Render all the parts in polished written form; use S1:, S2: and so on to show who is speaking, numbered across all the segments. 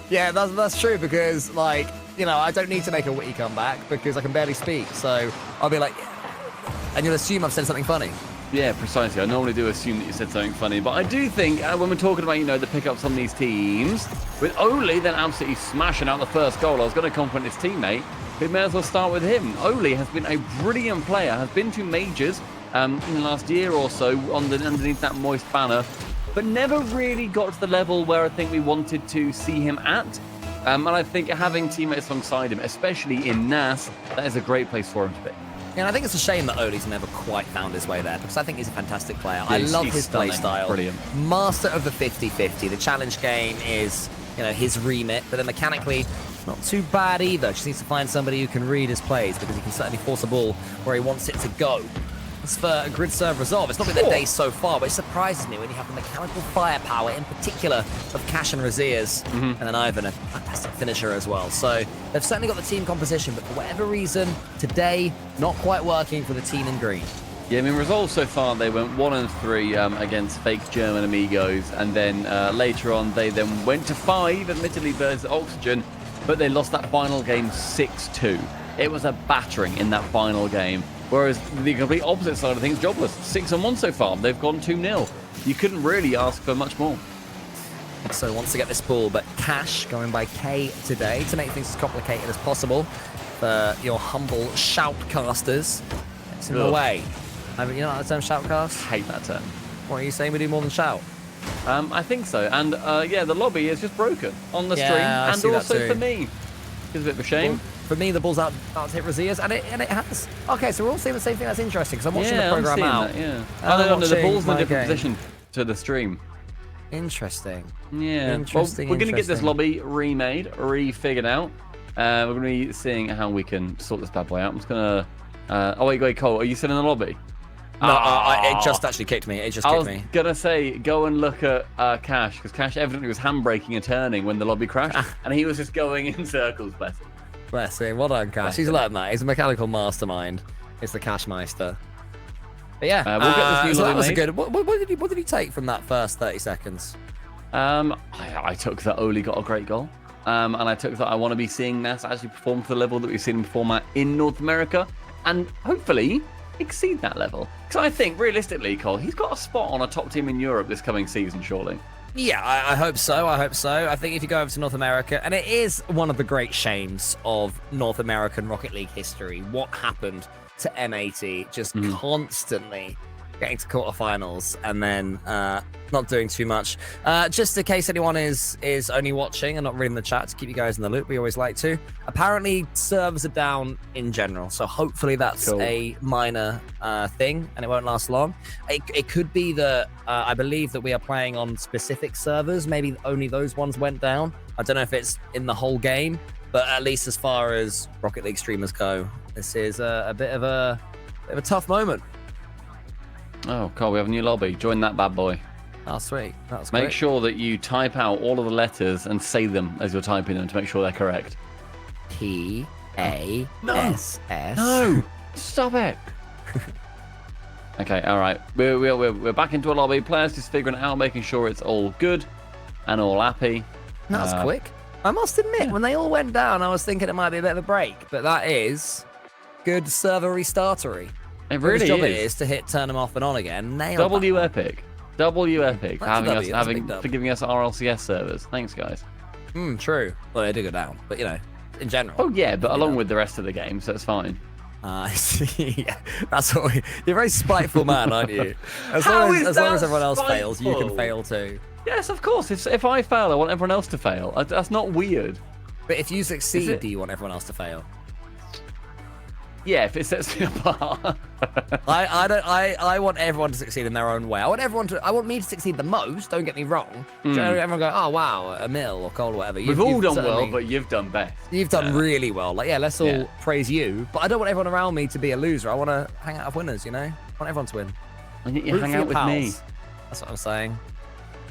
S1: Yeah, that's true because, like, you know, I don't need to make a witty comeback because I can barely speak. So I'll be like, and you'll assume I've said something funny.
S2: Yeah, precisely. I normally do assume that you said something funny, but I do think when we're talking about, you know, the pickups on these teams, with Oli then absolutely smashing out the first goal, I was going to compliment his teammate. We may as well start with him. Oli has been a brilliant player, has been to majors in the last year or so underneath that moist banner, but never really got to the level where I think we wanted to see him at. And I think having teammates alongside him, especially in NAS, that is a great place for him to be.
S1: Yeah, and I think it's a shame that Oli's never quite found his way there because I think he's a fantastic player.
S2: Yeah,
S1: I love his
S2: stunning.
S1: play style.
S2: Brilliant.
S1: Master of the 50-50. The challenge game is, you know, his remit, but then mechanically, not too bad either. Just needs to find somebody who can read his plays because he can certainly force a ball where he wants it to go. As for a GRIDSERVE resolve, it's not been their day so far, but it surprises me when you have the mechanical firepower, in particular of Cash and Raziers, and then Ivan, a fantastic finisher as well. So they've certainly got the team composition, but for whatever reason, today, not quite working for the team in green.
S2: Yeah, I mean, results so far, they went 1-3 against fake German amigos, and then later on, they then went to 5, admittedly versus Oxygen, but they lost that final game 6-2. It was a battering in that final game. Whereas the complete opposite side of things, Jobless, 6-1 so far. They've gone 2-0. You couldn't really ask for much more.
S1: So wants to get this ball, but Cash going by K today to make things as complicated as possible for your humble shoutcasters. It's in the way. You know that term shoutcast?
S2: Hate that term.
S1: What are you saying? We do more than shout?
S2: I think so. And yeah, the lobby is just broken on the stream,
S1: I
S2: and
S1: see that
S2: also
S1: too.
S2: for me. It's a bit of a shame.
S1: Well, for me, the ball's out to hit Raziers, and it has. Okay, so we're all seeing the same thing. That's interesting, because I'm watching the program out.
S2: Yeah, no, the ball's in a different position to the stream.
S1: Interesting.
S2: Yeah.
S1: Interesting.
S2: Well, we're going to get this lobby remade, refigured out. We're going to be seeing how we can sort this bad boy out. I'm just going to... oh, wait, Cole. Are you still in the lobby?
S1: No, it just actually kicked me. It just kicked me.
S2: I was going to say, go and look at Cash, because Cash evidently was handbraking and turning when the lobby crashed, and he was just going in circles, bless him.
S1: Bless him. Well done, Cash. He's like that. He's a mechanical mastermind. It's the Cash Meister. But yeah,
S2: we'll get this new
S1: so that was
S2: made.
S1: good. What did he take from that first 30 seconds?
S2: I took that Oli got a great goal. And I took that I want to be seeing NAS actually perform to the level that we've seen him perform at in North America, and hopefully exceed that level. Because I think, realistically, Cole, he's got a spot on a top team in Europe this coming season, surely.
S1: Yeah, I hope so. I hope so. I think if you go over to North America, and it is one of the great shames of North American Rocket League history, what happened to M80 just constantly getting to quarterfinals and then not doing too much. Just in case anyone is only watching and not reading the chat, to keep you guys in the loop, we always like to. Apparently, servers are down in general, so hopefully that's
S2: cool.
S1: a minor thing and it won't last long. It could be that I believe that we are playing on specific servers. Maybe only those ones went down. I don't know if it's in the whole game, but at least as far as Rocket League streamers go, this is a bit of a tough moment.
S2: Oh, Cole, we have a new lobby. Join that bad boy.
S1: Oh, sweet. That's
S2: Make
S1: great.
S2: sure that you type out all of the letters and say them as you're typing them to make sure they're correct.
S1: P-A-S-S.
S2: No! Stop it! Okay, all right. We're back into a lobby. Players just figuring it out, making sure it's all good and all happy.
S1: That's quick. I must admit, when they all went down, I was thinking it might be a bit of a break, but that is good server restartery.
S2: It really
S1: job
S2: is.
S1: It is to hit turn them off and on again. Nailed
S2: W
S1: that.
S2: Epic. W Epic for
S1: For
S2: giving us RLCS servers. Thanks, guys.
S1: True. Well, they do go down, but you know, in general.
S2: Oh yeah, but along with the rest of the game, so it's fine.
S1: I see. Yeah, that's what you're a very spiteful man, aren't you? As long as everyone else fails, you can fail too.
S2: Yes, of course. If I fail, I want everyone else to fail. That's not weird.
S1: But if you succeed, do you want everyone else to fail?
S2: Yeah, if it sets me apart.
S1: I want everyone to succeed in their own way. I want me to succeed the most. Don't get me wrong. Everyone go, oh wow, a mill or Cole or whatever.
S2: We've all done well, but you've done best.
S1: You've done really well. Like, yeah, let's all praise you. But I don't want everyone around me to be a loser. I want to hang out with winners. You know, I want everyone to win.
S2: And you hang out with me.
S1: That's what I'm saying.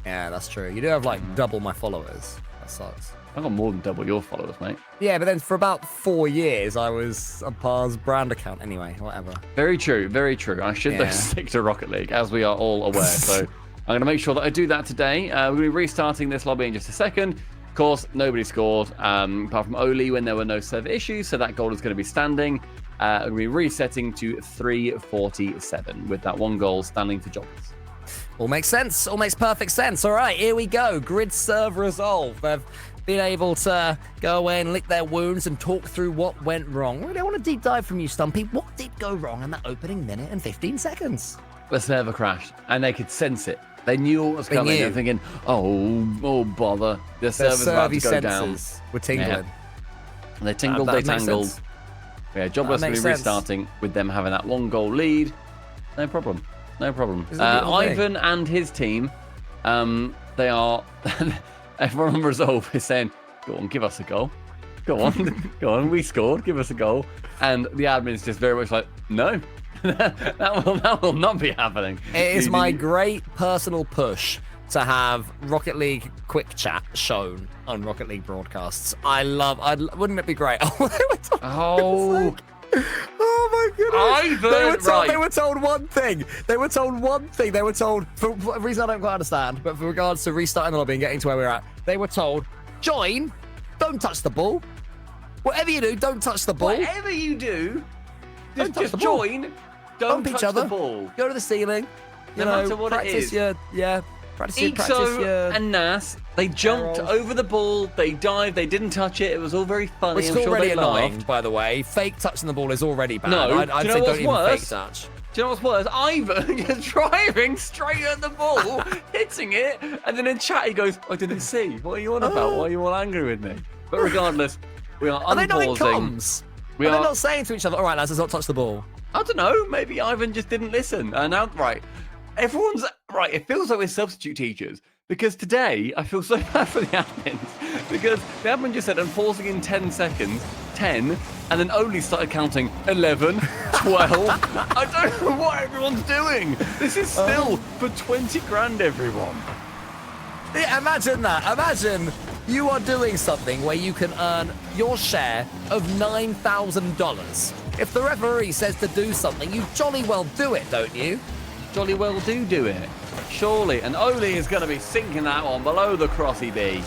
S1: Yeah, that's true. You do have like double my followers. That sucks.
S2: I've got more than double your followers, mate.
S1: Yeah, but then for about 4 years, I was a Par's brand account anyway, whatever.
S2: Very true, very true. I should stick to Rocket League, as we are all aware. So I'm going to make sure that I do that today. We're going to be restarting this lobby in just a second. course, nobody scored apart from Oli when there were no server issues, so that goal is going to be standing. We're going to be resetting to 347 with that 1 goal standing for Jobless.
S1: All makes sense. All makes perfect sense. All right, here we go. Grid serve resolve. They've been able to go away and lick their wounds and talk through what went wrong. Really, I want a deep dive from you, Stumpy. What did go wrong in that opening minute and 15 seconds?
S2: The server crashed, and they could sense it. They knew what was coming. They're thinking, oh, bother. The server's about to go down.
S1: Were tingling.
S2: Yeah. They tingled, they tangled. Yeah, Jobless will be restarting with them having that 1 goal lead. No problem. No problem. Ivan and his team, they are... Everyone on Resolve is saying, go on, give us a goal. Go on, go on, we scored, give us a goal. And the admin's just very much like, no, that will not be happening.
S1: It is my great personal push to have Rocket League quick chat shown on Rocket League broadcasts. Wouldn't it be great? Oh my goodness. They were told one thing. They were told, for a reason I don't quite understand, but for regards to restarting the lobby and getting to where we're at, they were told, join, don't touch the ball. Whatever you do, don't touch the ball.
S2: Whatever you do, just join, don't touch the ball.
S1: Go to the ceiling.
S2: No matter what it is.
S1: Practice
S2: Ixo and Nas, they jumped over the ball, they dived, they didn't touch it. It was all very funny.
S1: Which is already annoying, by the way. Fake touching the ball is already bad.
S2: No,
S1: I'd say don't even fake touch.
S2: Do you know what's worse? Ivan is driving straight at the ball, hitting it, and then in chat he goes, I didn't see. What are you on about? Why are you all angry with me? But regardless, we are unpausing.
S1: Are they not in comms? Are they not saying to each other, all right, lads, let's not touch the ball?
S2: I don't know. Maybe Ivan just didn't listen. And now, right, everyone's, right, it feels like we're substitute teachers. Because today, I feel so bad for the admins. Because the admin just said, I'm pausing in 10 seconds, 10, and then only started counting 11, 12. I don't know what everyone's doing. This is still for 20 grand, everyone.
S1: Yeah, imagine that. Imagine you are doing something where you can earn your share of $9,000. If the referee says to do something, you jolly well do it, don't you?
S2: Jolly well do it. Surely. And Oli is going to be sinking that one below the crossy B.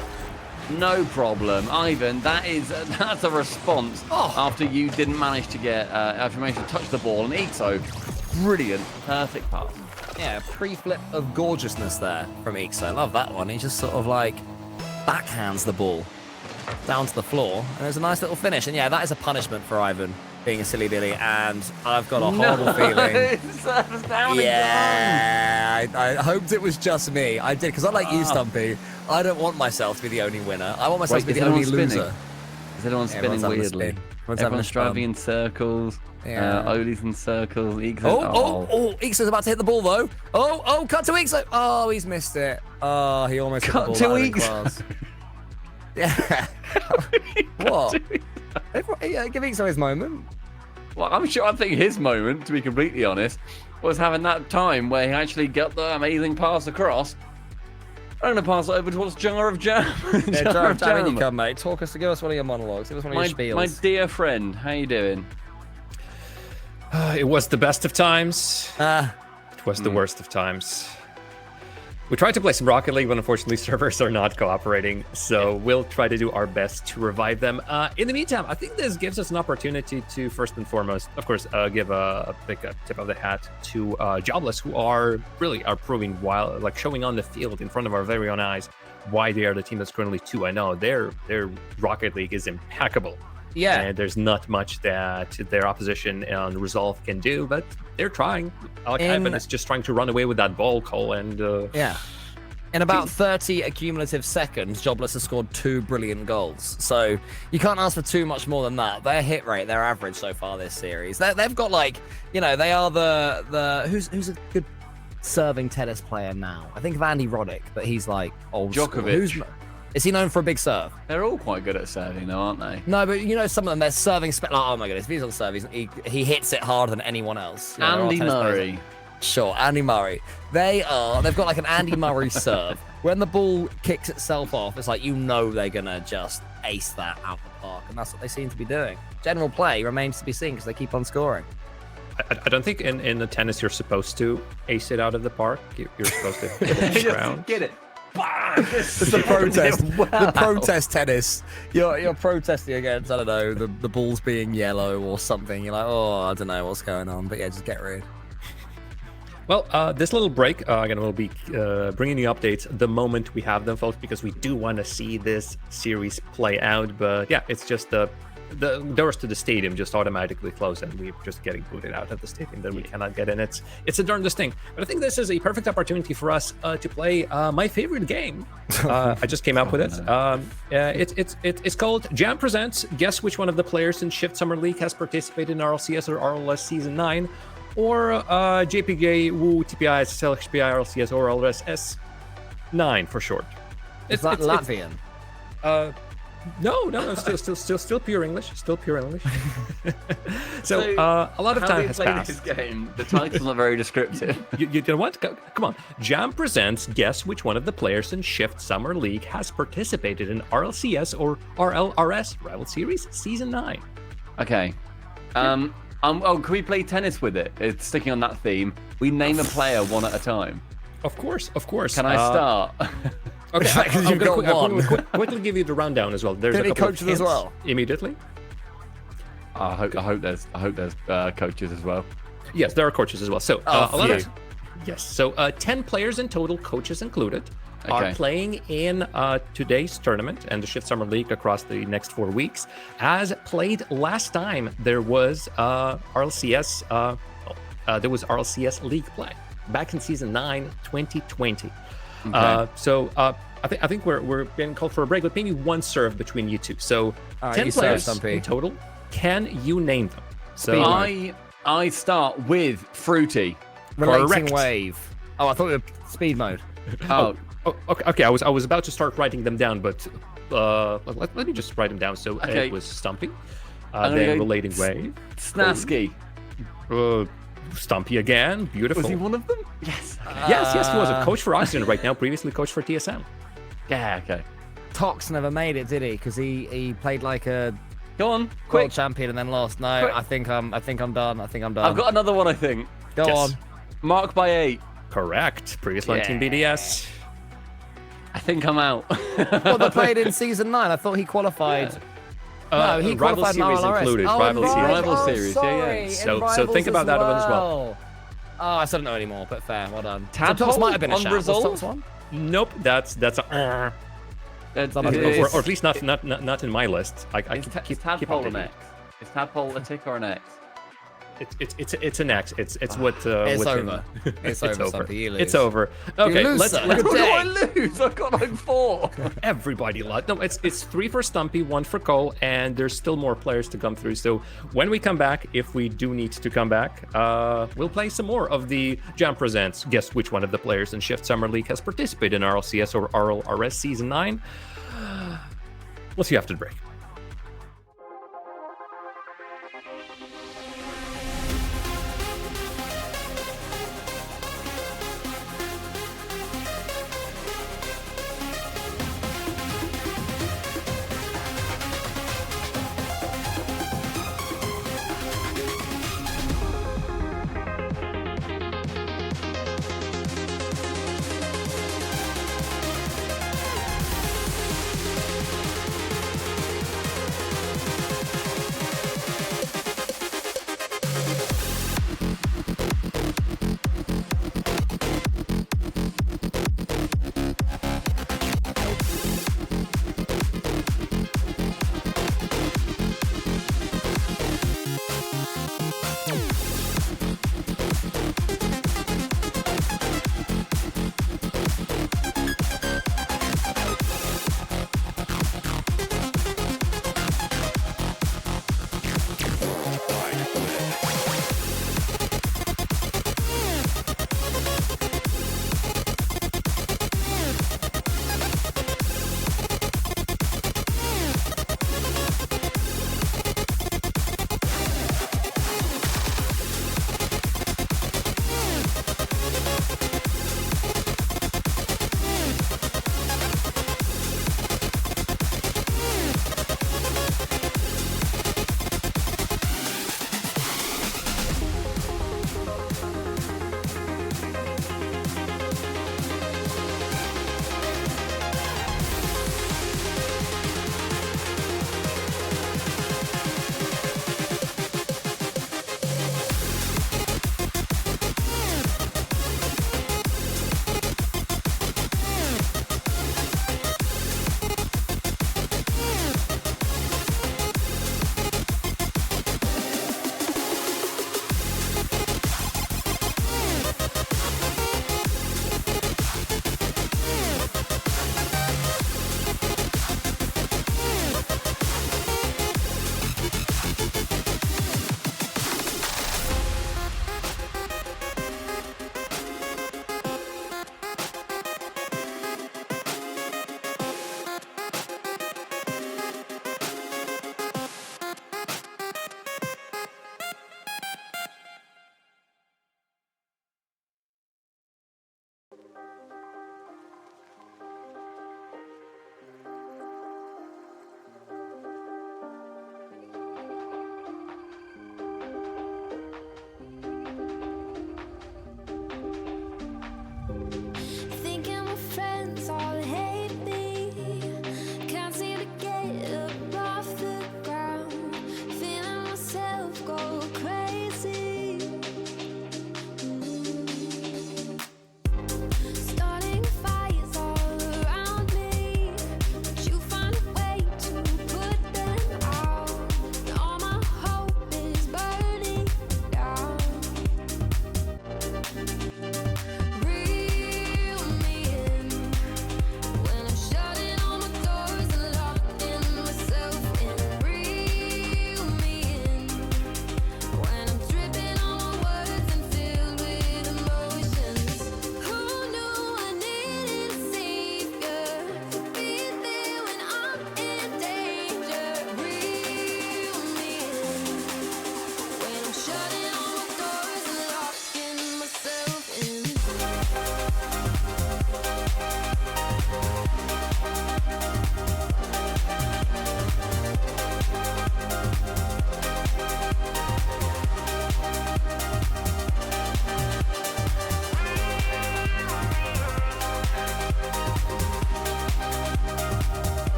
S2: No problem. Ivan, that's a response after you didn't manage to get, after you managed to touch the ball. And Ixo, brilliant, perfect pass.
S1: Yeah, pre-flip of gorgeousness there from Ixo. I love that one. He just sort of like backhands the ball down to the floor. And there's a nice little finish. And yeah, that is a punishment for Ivan being a silly Billy. And I've got a horrible feeling. Yeah, I hoped it was just me. I did, because I like you, Stumpy. I don't want myself to be the only winner. I want myself to be the only loser.
S2: Is everyone spinning weirdly? Everyone's driving in circles. Yeah. Oli's in circles. Ixo.
S1: Ixo's about to hit the ball, though. Cut to Ixo. Oh, he's missed it. Oh, he almost hit the ball.
S2: Cut to Ixo.
S1: Yeah. What? Give Ixo his moment.
S2: Well, I think his moment, to be completely honest, was having that time where he actually got the amazing pass across. I'm going to pass it over towards Jar of Jam.
S1: Jar of Jam, when you come, mate. Give us one of your monologues. Give us one of your spiels.
S2: My dear friend, how you doing?
S3: It was the best of times. It was the worst of times. We tried to play some Rocket League, but unfortunately servers are not cooperating. So we'll try to do our best to revive them. In the meantime, I think this gives us an opportunity to, first and foremost, of course, give a big tip of the hat to Jobless, who are proving, while showing on the field in front of our very own eyes, why they are the team that's currently 2-0. Their Rocket League is impeccable.
S1: Yeah.
S3: And there's not much that their opposition on Resolve can do, but they're trying. Ivan is just trying to run away with that ball, Cole, and...
S1: Yeah. In about 30 accumulative seconds, Jobless has scored 2 brilliant goals. So you can't ask for too much more than that. Their hit rate, their average so far this series. They've got, they are the who's a good serving tennis player now? I think of Andy Roddick, but he's old
S2: Djokovic.
S1: Is he known for a big serve?
S2: They're all quite good at serving, though, aren't they?
S1: No, but some of them, they're serving... oh, my goodness. If he's on serve, he hits it harder than anyone else.
S2: Andy Murray.
S1: Sure, Andy Murray. They've got an Andy Murray serve. When the ball kicks itself off, it's they're going to just ace that out the park. And that's what they seem to be doing. General play remains to be seen because they keep on scoring.
S3: I don't think in the tennis you're supposed to ace it out of the park. You're supposed to hit it
S2: Get it.
S1: It's the protest. The protest tennis. You're protesting against, I don't know, the balls being yellow or something. You're like, oh, I don't know what's going on, but yeah, just get rid.
S3: Well, this little break, again, we'll be bringing you updates the moment we have them, folks, because we do want to see this series play out. But yeah, it's just the doors to the stadium just automatically close, and we're just getting booted out of the stadium that we cannot get in. It's a darndest thing. But I think this is a perfect opportunity for us to play my favorite game. I just came up with it. It's called Jam Presents. Guess which one of the players in Shift Summer League has participated in RLCS or RLS Season 9? Or JPG, WU, TPI, SSL, HPI, RLCS, or RLS S9 for short.
S1: Is that Latvian?
S3: No, still pure English. Still pure English. So a lot of time has passed.
S2: This game? The title's not very descriptive.
S3: You know what? Come on. Jam Presents. Guess which one of the players in Shift Summer League has participated in RLCS or RLRS Rival Series Season 9.
S2: Okay. Can we play tennis with it? It's sticking on that theme. We name a player one at a time.
S3: Of course.
S2: Can I start?
S3: Okay,
S1: You've got one.
S3: Quickly give you the rundown as well. There's
S1: Any
S3: a couple
S1: coaches
S3: of hints
S1: as well?
S3: Immediately.
S2: I hope there's coaches as well.
S3: Yes, there are coaches as well. So
S1: Oh,
S3: a lot of
S1: phew.
S3: yes. So 10 players in total, coaches included, are
S2: Okay.
S3: playing in today's tournament and the Shift Summer League across the next 4 weeks. As played last time, there was RLCS. There was RLCS League play back in Season 9, 2020.
S2: Okay.
S3: So I think we're getting called for a break, but maybe one serve between you two. So
S1: All right,
S3: 10
S1: you serve,
S3: players
S1: Stumpy.
S3: in total. Can you name them? So
S2: I start with Fruity.
S1: Relating
S3: Correct.
S1: wave. Oh, I thought we were speed mode.
S2: Oh,
S3: okay. I was about to start writing them down, but let me just write them down. So
S2: Okay.
S3: it was Stumpy,
S2: I'm gonna
S3: then
S2: go
S3: Relating Wave,
S2: Snasky.
S3: Stumpy again. Beautiful.
S2: Was he one of them? Yes.
S3: Yes, he was a coach for Oxygen right now. Previously coach for TSM.
S2: Yeah. Okay.
S1: Tox never made it, did he? Because he played like a
S2: Go on,
S1: world
S2: quick.
S1: champion and then lost. No,
S2: Quick.
S1: I think I'm done.
S2: I've got another one. I think.
S1: Go
S3: Yes.
S1: on.
S2: Mark by 8.
S3: Correct. Previous line team BDS.
S2: I think I'm out.
S1: Well, they played in Season 9. I thought he qualified. No, he
S3: Rival
S1: qualified in
S3: series
S1: RLRS.
S3: included.
S1: Oh,
S3: Rival
S1: right.
S3: series.
S2: Rival
S1: Oh,
S2: series, yeah, yeah.
S1: sorry.
S3: So-
S1: In
S3: so think
S1: Rivals
S3: about that one as well.
S1: Oh, I still don't know anymore, but fair. Well done.
S2: Tadpole
S1: So Tox might have been a
S2: on
S1: shout. Was
S2: Resolve?
S1: Tox one?
S3: Nope. That's a.
S2: It's
S3: Or at least not in my list. I keep
S2: Tadpole an
S3: updating.
S2: X. Is Tadpole a tick or an X?
S3: It's an X. It's what.
S1: It's
S3: what
S1: over. It's over, Stumpy. You lose.
S3: It's over. Okay,
S1: lose,
S3: let's
S1: sir.
S3: let's
S1: Good
S2: What do
S1: day.
S2: I lose? I've got like 4.
S3: everybody lost. No, it's 3 for Stumpy, 1 for Cole, and there's still more players to come through. So when we come back, if we do need to come back, we'll play some more of the Jam Presents. Guess which one of the players in Shift Summer League has participated in RLCS or RLRS Season 9. We'll see you after the break.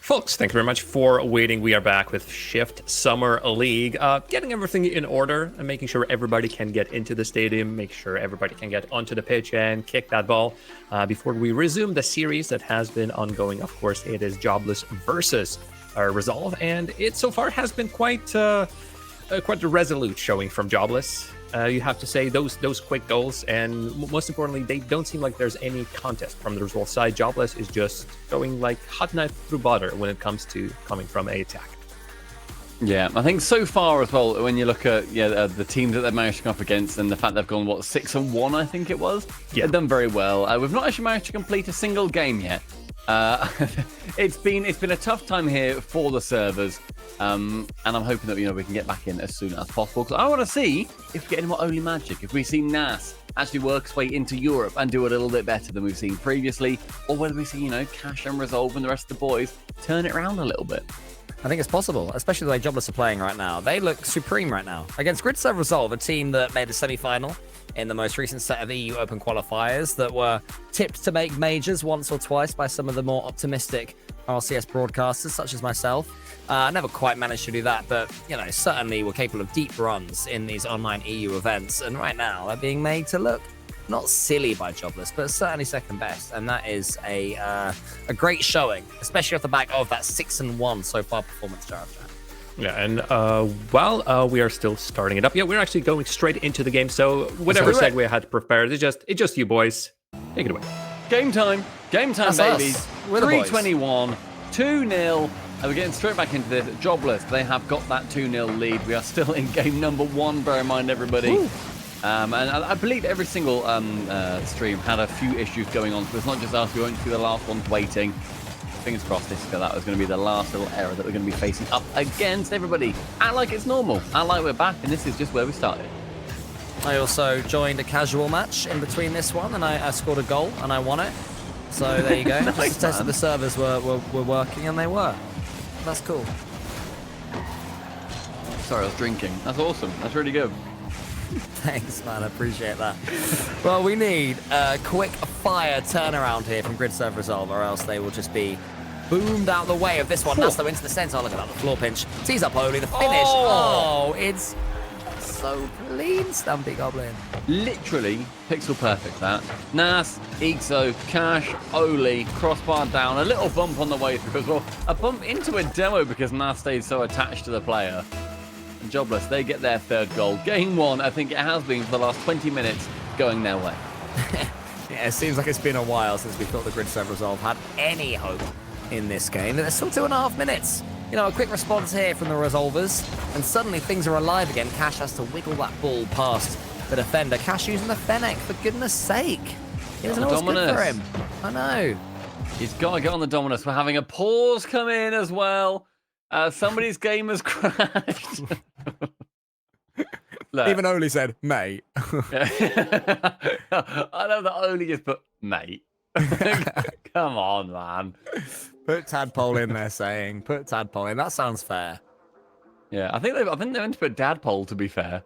S3: Folks, thank you very much for waiting. We are back with Shift Summer League, getting everything in order and making sure everybody can get into the stadium, make sure everybody can get onto the pitch and kick that ball. Before we resume the series that has been ongoing, of course, it is Jobless versus Resolve, and it so far has been quite a resolute showing from Jobless. You have to say those quick goals, and most importantly, they don't seem like there's any contest from the Resolve side. Jobless is just going like hot knife through butter when it comes to coming from a attack.
S2: Yeah, I think so far as well, when you look at the teams that they've managed to come up against and the fact they've gone, 6-1, I think it was? Yeah. They've done very well. We've not actually managed to complete a single game yet. It's been a tough time here for the servers, and I'm hoping that we can get back in as soon as possible, because I want to see if we get any more Only Magic, if we see Nas actually work its way into Europe and do a little bit better than we've seen previously, or whether we see Cash and Resolve and the rest of the boys turn it around a little bit.
S1: I think it's possible, especially the way Jobless are playing right now. They look supreme right now. Against GRIDSERVE Resolve, a team that made the semi-final in the most recent set of EU Open qualifiers, that were tipped to make majors once or twice by some of the more optimistic RLCS broadcasters, such as myself. Never quite managed to do that, but, certainly were capable of deep runs in these online EU events. And right now, they're being made to look not silly by Jobless, but certainly second best. And that is a great showing, especially off the back of that 6-1 so far performance, Jarrett.
S3: Yeah, and while we are still starting it up, we're actually going straight into the game. So whatever segue I had to prepare, it's just you boys. Take it away.
S2: Game time,
S1: That's
S2: babies.
S1: Us. We're the boys.
S2: 3:21, 2-0. And we're getting straight back into this. Jobless, they have got that 2-0 lead. We are still in game number 1, bear in mind, everybody.
S1: Ooh.
S2: And I believe every single stream had a few issues going on, so it's not just us. We won't be the last ones waiting. Fingers crossed that was going to be the last little error that we're going to be facing up against. Everybody, act like it's normal. Act like we're back, and this is just where we started.
S1: I also joined a casual match in between this one, and I scored a goal, and I won it. So there you go.
S2: Nice,
S1: just to test that the servers were working, and they were. That's cool.
S2: Sorry, I was drinking. That's awesome. That's really good.
S1: Thanks, man. I appreciate that. Well, we need a quick fire turnaround here from GRIDSERVE Resolve, or else they will just be boomed out the way of this one. That's though into the centre. Oh, look at that. The floor pinch. Tees up Oli. The finish. Oh, it's so clean, Stumpy Goblin.
S2: Literally pixel perfect, that. Nas, Ixo, Cash, Oli, crossbar down. A little bump on the way through as well. A bump into a demo because Nas stayed so attached to the player. Jobless, they get their third goal. Game 1, I think it has been for the last 20 minutes, going their way.
S1: Yeah, it seems like it's been a while since we thought the GRIDSERVE Resolve had any hope in this game. There's still 2.5 minutes. A quick response here from the Resolvers, and suddenly things are alive again. Cash has to wiggle that ball past the defender. Cash using the Fennec, for goodness sake. It doesn't always good for him. I know.
S2: He's got to get on the Dominus. We're having a pause come in as well. Somebody's game has crashed.
S1: Even Oli said, mate.
S2: I love that Oli just put, mate. Come on, man.
S1: Put Tadpole in there saying, put Tadpole in. That sounds fair.
S2: Yeah, I think they meant to put Dadpole, to be fair.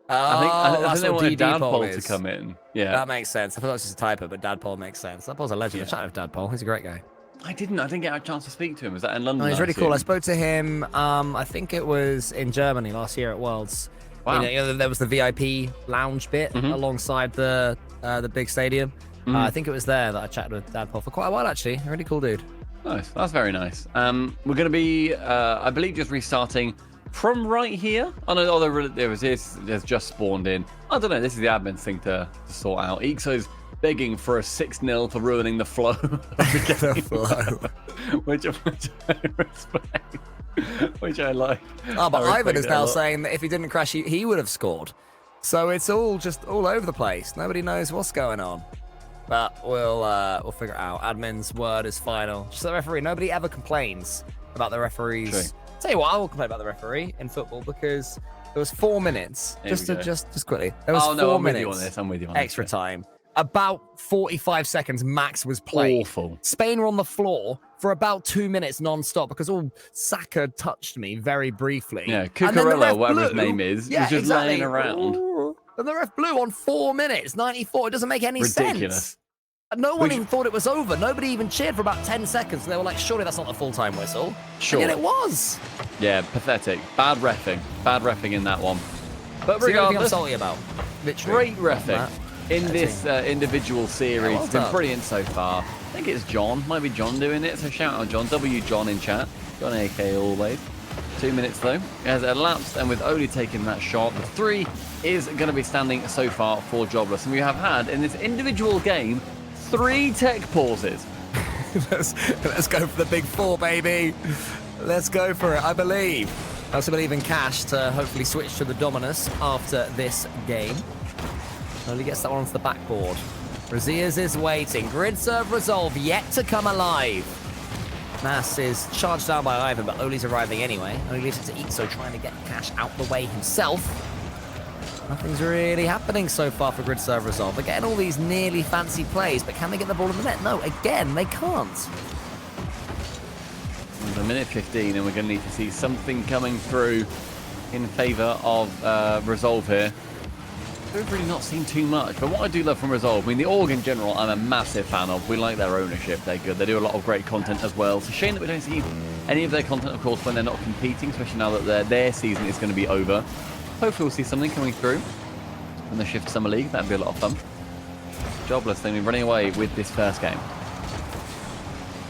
S1: Oh,
S2: I think they wanted
S1: Dadpole
S2: to come in. Yeah.
S1: That makes sense. I thought it was just a typo, but Dadpole makes sense. Dadpole's a legend.
S2: Yeah.
S1: I chatted with Dadpole. He's a great guy.
S2: I didn't get a chance to speak to him. Was that in London?
S1: Oh, he's really cool. I spoke to him, I think it was in Germany last year at Worlds.
S2: Wow.
S1: There was the VIP lounge bit alongside the big stadium. I think it was there that I chatted with Dadpole for quite a while, actually. A really cool dude.
S2: Nice. That's very nice. We're going to be, I believe, just restarting from right here. Oh, no, there's just spawned in. I don't know. This is the admin's thing to sort out. Ixo's begging for a 6-0 for ruining the flow.
S1: The flow.
S2: which I respect. Which I like.
S1: Oh, but Ivan is now saying that if he didn't crash, he would have scored. So it's all just all over the place. Nobody knows what's going on. But we'll figure it out. Admin's word is final. Just the referee. Nobody ever complains about the referees.
S2: True.
S1: Tell you what, I will complain about the referee in football because there was 4 minutes. Just quickly. There was 4 minutes.
S2: I'm with you on
S1: extra time. About 45 seconds max was played.
S2: Awful.
S1: Spain were on the floor for about 2 minutes non-stop because Saka touched me very briefly.
S2: Yeah, Cucurella, whatever his name is, was just laying around.
S1: And the ref blew on 4 minutes, 94. It doesn't make any
S2: Ridiculous.
S1: sense. No one even thought it was over. Nobody even cheered for about 10 seconds. They were like, surely that's not the full-time whistle.
S2: Sure.
S1: And yet it was.
S2: Yeah, pathetic. Bad reffing. Bad reffing in that one. But
S1: So
S2: regardless,
S1: I'm salty about. Literally.
S2: great reffing in this individual series.
S1: well
S2: It's been
S1: done.
S2: brilliant so far. I think it's John. Might be John doing it. So shout out John. W John in chat. John AK always. 2 minutes though. It has elapsed, and with Oli taking that shot, the 3 is going to be standing so far for Jobless. And we have had in this individual game 3 tech pauses.
S1: let's go for the big 4, baby. Let's go for it. I believe. I also believe in Cash to hopefully switch to the Dominus after this game. Only gets that one onto the backboard. Raziers is waiting. Grid serve resolve yet to come alive. Mass is charged down by Ivan, but Oli's arriving anyway. Only leaves it to eat, so trying to get Cash out the way himself. Nothing's really happening so far for Grid serve resolve. They're getting all these nearly fancy plays, but can they get the ball in the net? No, again, they can't.
S2: A minute 15, and we're going to need to see something coming through in favour of Resolve here. We've really not seen too much, but what I do love from Resolve, I mean, the org in general, I'm a massive fan of. We like their ownership. They're good. They do a lot of great content as well. It's a shame that we don't see any of their content, of course, when they're not competing, especially now that their season is going to be over. Hopefully we'll see something coming through from the Shift Summer League. That'd be a lot of fun. Jobless, they're running away with this first game.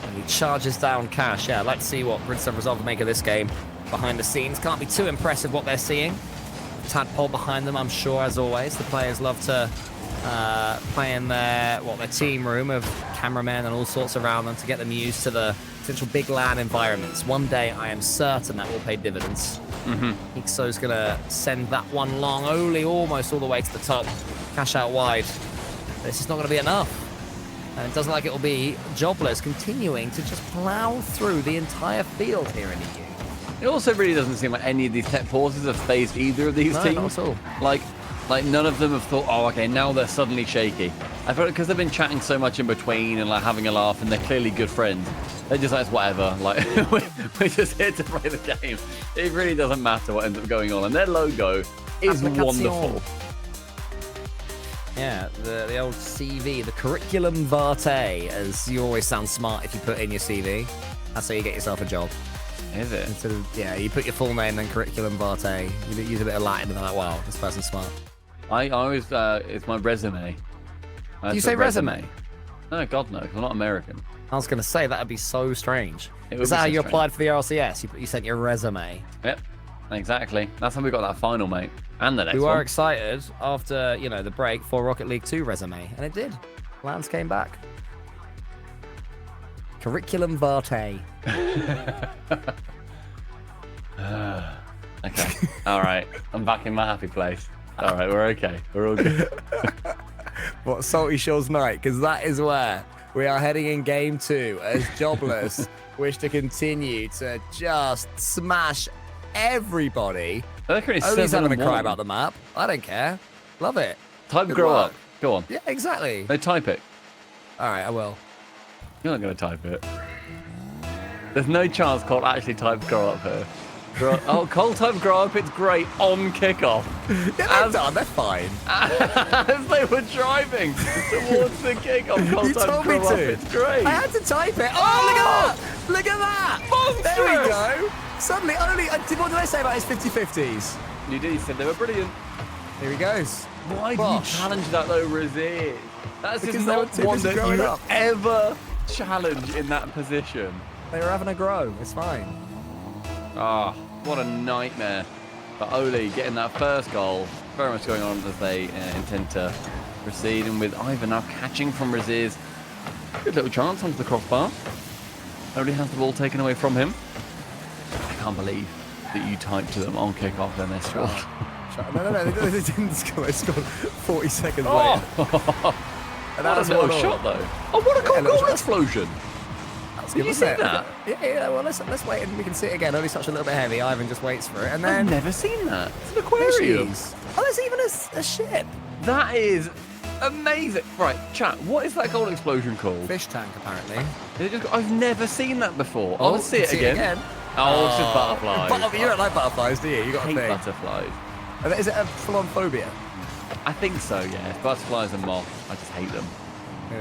S1: And he charges down Cash. Yeah, I'd like to see what GRIDSERVE Resolve make of this game behind the scenes. Can't be too impressive what they're seeing. Tadpole behind them, I'm sure, as always. The players love to play in their team room of cameramen and all sorts around them to get them used to the potential big LAN environments. One day, I am certain that will pay dividends. Ixo's going to send that one long, only almost all the way to the top. Cash out wide. This is not going to be enough. And it doesn't like it will be. Jobless continuing to just plow through the entire field here in EU.
S2: It also really doesn't seem like any of these tech pauses have phased either of these teams.
S1: Not at all.
S2: Like none of them have thought, oh, okay, now they're suddenly shaky. I feel like because they've been chatting so much in between and like having a laugh, and they're clearly good friends. They're just like, it's whatever. Like we're just here to play the game. It really doesn't matter what ends up going on. And their logo is wonderful.
S1: Yeah, the old CV, the curriculum vitae, as you always sound smart if you put in your CV. That's how you get yourself a job.
S2: Is it?
S1: Instead of, yeah, you put your full name, then curriculum vitae. You use a bit of Latin, and they're like, wow, this person's smart.
S2: I always, it's my resume.
S1: Do you say resume?
S2: No, God no, I'm not American.
S1: I was going to say, that would be so strange.
S2: It
S1: Is that how you applied for the RLCS? You sent your resume?
S2: Yep, exactly. That's how we got that final, mate. And the next
S1: We
S2: one.
S1: were excited after, the break for Rocket League 2 resume, and it did. Lance came back. Curriculum vitae.
S2: Okay. All right. I'm back in my happy place. All right, we're okay. We're all good.
S1: What Salty Shores night? Because that is where we are heading in game 2 as Jobless wish to continue to just smash everybody. Only's having a cry about the map. I don't care. Love it.
S2: Type
S1: Good
S2: grow
S1: work.
S2: up. Go on.
S1: Yeah, exactly.
S2: No, type it.
S1: All right, I will.
S2: You're not going to type it. There's no chance Cole actually typed grow up here. Oh, Cole typed grow up. It's great on kickoff.
S1: Yeah, they're done. They're fine.
S2: As they were driving towards the kickoff, Cole
S1: You
S2: typed
S1: told me
S2: grow up.
S1: to.
S2: It's great.
S1: I had to type it. Oh, look at that.
S2: Monstrous.
S1: There we go. Suddenly, what did I say about his 50-50s?
S2: You did. You said they were brilliant.
S1: Here he goes.
S2: Why
S1: Bosh.
S2: do you challenge that though, Razier? That's
S1: Because
S2: just
S1: they were
S2: not
S1: too
S2: one
S1: busy
S2: that
S1: growing
S2: you
S1: up.
S2: ever challenge in that position.
S1: They were having a grow. It's fine.
S2: Ah, what a nightmare. But Oli getting that first goal. Very much going on as they intend to proceed. And with Ivan now catching from Razier's good little chance onto the crossbar. Oli has the ball taken away from him. I can't believe that you typed to them on kickoff and they scored.
S1: No, they didn't score. They scored 40 seconds later.
S2: Oh,
S1: And
S2: that was a little shot though. Oh, what a
S1: little
S2: goal
S1: shot.
S2: explosion.
S1: That's
S2: Did
S1: good,
S2: you
S1: wasn't
S2: see
S1: it?
S2: that?
S1: Yeah, well, let's wait and we can see it again. Only such a little bit heavy. Ivan just waits for it. And then...
S2: I've never seen that. It's an aquarium.
S1: Jeez. Oh, there's even a ship.
S2: That is amazing. Right, chat, what is that goal explosion called?
S1: Fish tank, apparently.
S2: Is it just, I've never seen that before. I'll see
S1: can
S2: it again. Oh, it's just butterflies.
S1: You don't like butterflies, do you? You got
S2: I
S1: a
S2: hate
S1: thing.
S2: butterflies.
S1: Is it a full-on phobia?
S2: I think so, yeah. Butterflies and moths, I just hate them.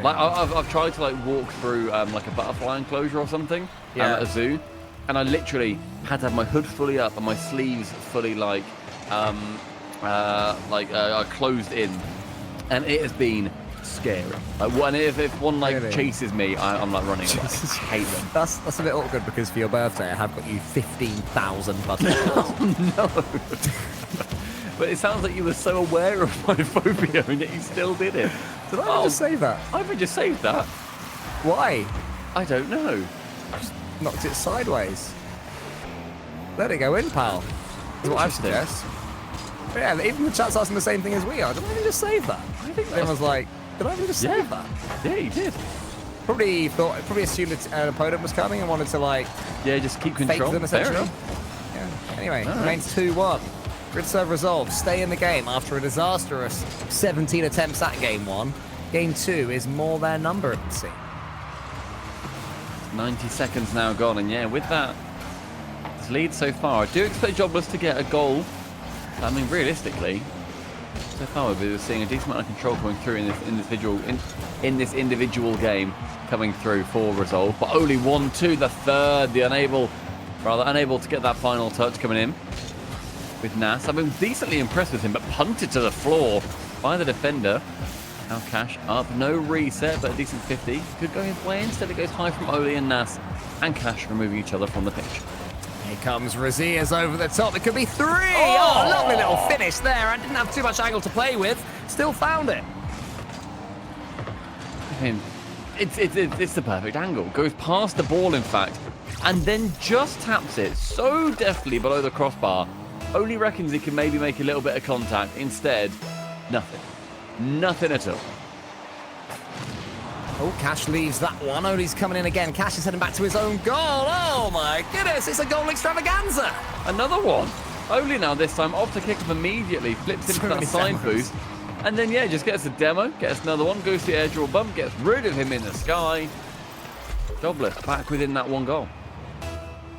S2: Like I've tried to like walk through like a butterfly enclosure or something at a zoo, and I literally had to have my hood fully up and my sleeves fully closed in, and it has been scary. Like if one chases me, I'm like running away. I hate them.
S1: That's a bit awkward because for your birthday I have got you 15,000 butterflies.
S2: Oh no. But it sounds like you were so aware of my phobia and yet you still did it.
S1: Did I just save that?
S2: I even just saved that.
S1: Why?
S2: I don't know.
S1: Just knocked it sideways. Let it go in, pal. That's what I suggest. But yeah, even the chat's asking the same thing as we are. Did I even just save that? I think everyone's like, did I even just save that?
S2: Yeah, you did.
S1: Probably assumed that an opponent was coming and wanted to
S2: just keep control.
S1: Fake them essentially. Yeah. Anyway, remains 2-1. GRIDSERVE resolve, stay in the game after a disastrous 17 attempts at game 1. Game 2 is more their number, it would seem.
S2: 90 seconds now gone, and with that lead so far, I do expect Jobless to get a goal. I mean, realistically, so far we're seeing a decent amount of control coming through in this individual game coming through for resolve, but only 1-2, the third, unable to get that final touch coming in. With Nas, I've been decently impressed with him, but punted to the floor by the defender. Now Cash up, no reset, but a decent 50. Could go his way. Instead it goes high from Oli and Nas, and Cash removing each other from the pitch.
S1: Here comes Razias over the top. It could be 3. Oh, lovely little finish there. I didn't have too much angle to play with. Still found it.
S2: I mean, it's the perfect angle. Goes past the ball, in fact, and then just taps it so deftly below the crossbar. Only reckons he can maybe make a little bit of contact. Instead, nothing. Nothing at all.
S1: Oh, Cash leaves that one. Oli's coming in again. Cash is heading back to his own goal. Oh, my goodness. It's a goal extravaganza.
S2: Another one. Oli now this time off the kick-off immediately. Flips into that side boost. And then, just gets a demo. Gets another one. Goes to the air draw bump. Gets rid of him in the sky. Jobless back within that one goal.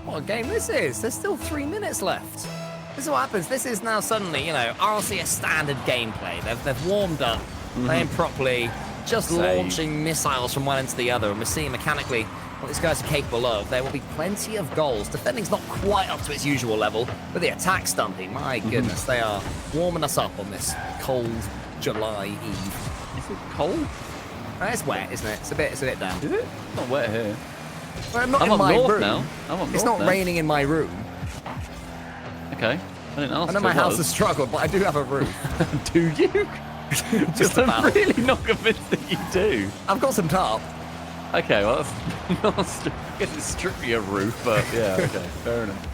S1: What a game this is. There's still 3 minutes left. This is what happens. This is now suddenly, RLC a standard gameplay. They've warmed up, playing properly, just launching missiles from one end to the other, and we're seeing mechanically what these guys are capable of. There will be plenty of goals. Defending's not quite up to its usual level, but the attack stumping, my goodness, they are warming us up on this cold July eve.
S2: Is it cold?
S1: It's wet, isn't it? It's a bit damp.
S2: Is it? It's not wet here.
S1: Well, I'm
S2: in
S1: my
S2: north
S1: room.
S2: Now. I'm up
S1: it's
S2: north
S1: not raining in my room.
S2: Okay. I didn't ask.
S1: I know my house has struggled, but I do have a roof.
S2: Do you?
S1: Just
S2: I'm
S1: about.
S2: really not convinced that you do.
S1: I've got some tarp.
S2: Okay, well, that's not I guess it's strictly a roof, but yeah, okay, fair enough.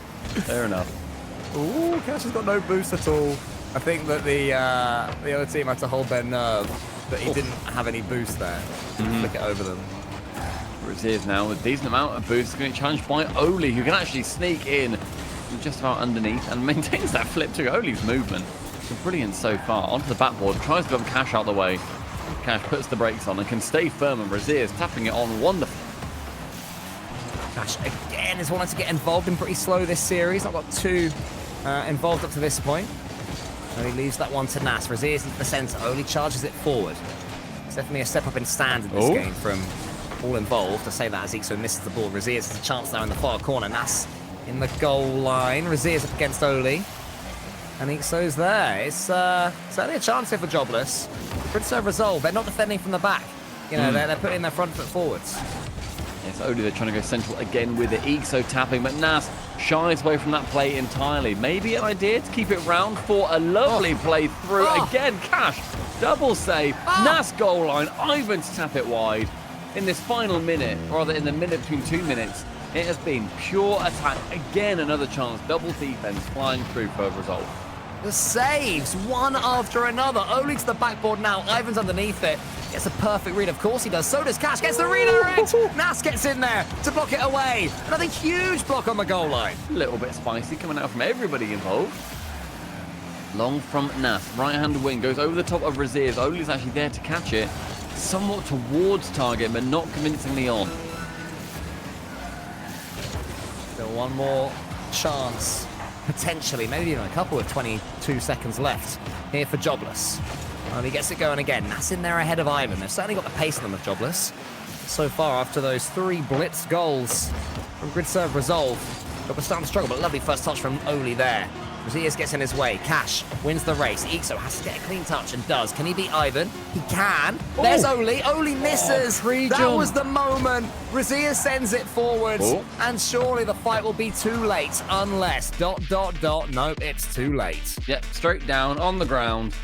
S2: Fair enough.
S1: Ooh, Cash has got no boost at all. I think that the other team had to hold their nerve that he didn't have any boost there. Flick it over them.
S2: Razias now with a decent amount of boost, going to be challenged by Oli, who can actually sneak in just about underneath and maintains that flip to Oli's movement. So brilliant so far. Onto the backboard, tries to bump Cash out the way. Cash puts the brakes on and can stay firm, and Razias tapping it on wonderful.
S1: Cash again has wanted to get involved in pretty slow this series. Not got too involved up to this point. And he leaves that one to Nas. Razias into the centre, Oli charges it forward. It's definitely a step up in standard this game from all involved. I say that as Ixo misses the ball. Razias has a chance there in the far corner. Nas in the goal line. Razias up against Oli. And Ixo's there. It's certainly a chance here for Jobless. GRIDSERVE resolve. They're not defending from the back. They're putting their front foot forwards.
S2: Yes, Oli, they're trying to go central again with it. Ixo tapping, but Nas shies away from that play entirely. Maybe an idea to keep it round for a lovely play through. Again, Cash, double save. Nas goal line. Ivan to tap it wide. In this final minute, or rather in the minute between 2 minutes, it has been pure attack. Again, another chance. Double defense flying through for resolve.
S1: The saves, one after another. Oli to the backboard now. Ivan's underneath it. Gets a perfect read. Of course he does. So does Cash. Gets the redirect. Nas gets in there to block it away. Another huge block on the goal line.
S2: A little bit spicy coming out from everybody involved. Long from Nas. Right-hand wing goes over the top of Razias. Oli's actually there to catch it. Somewhat towards target, but not convincingly on.
S1: Still one more chance. Potentially, maybe even a couple with 22 seconds left here for Jobless. Well, he gets it going again. That's in there ahead of Ivan. They've certainly got the pace on them with Jobless. So far, after those 3 blitz goals from GRIDSERVE Resolve, Jobless starting to struggle, but lovely first touch from Oli there. Rosias gets in his way. Cash wins the race. Ixo has to get a clean touch and does. Can he beat Ivan? He can.
S3: Ooh.
S1: There's Oli. Oli misses. That was the moment. Rosias sends it forwards.
S2: Ooh.
S1: And surely the fight will be too late unless ... Nope, it's too late.
S2: Yep, straight down on the ground.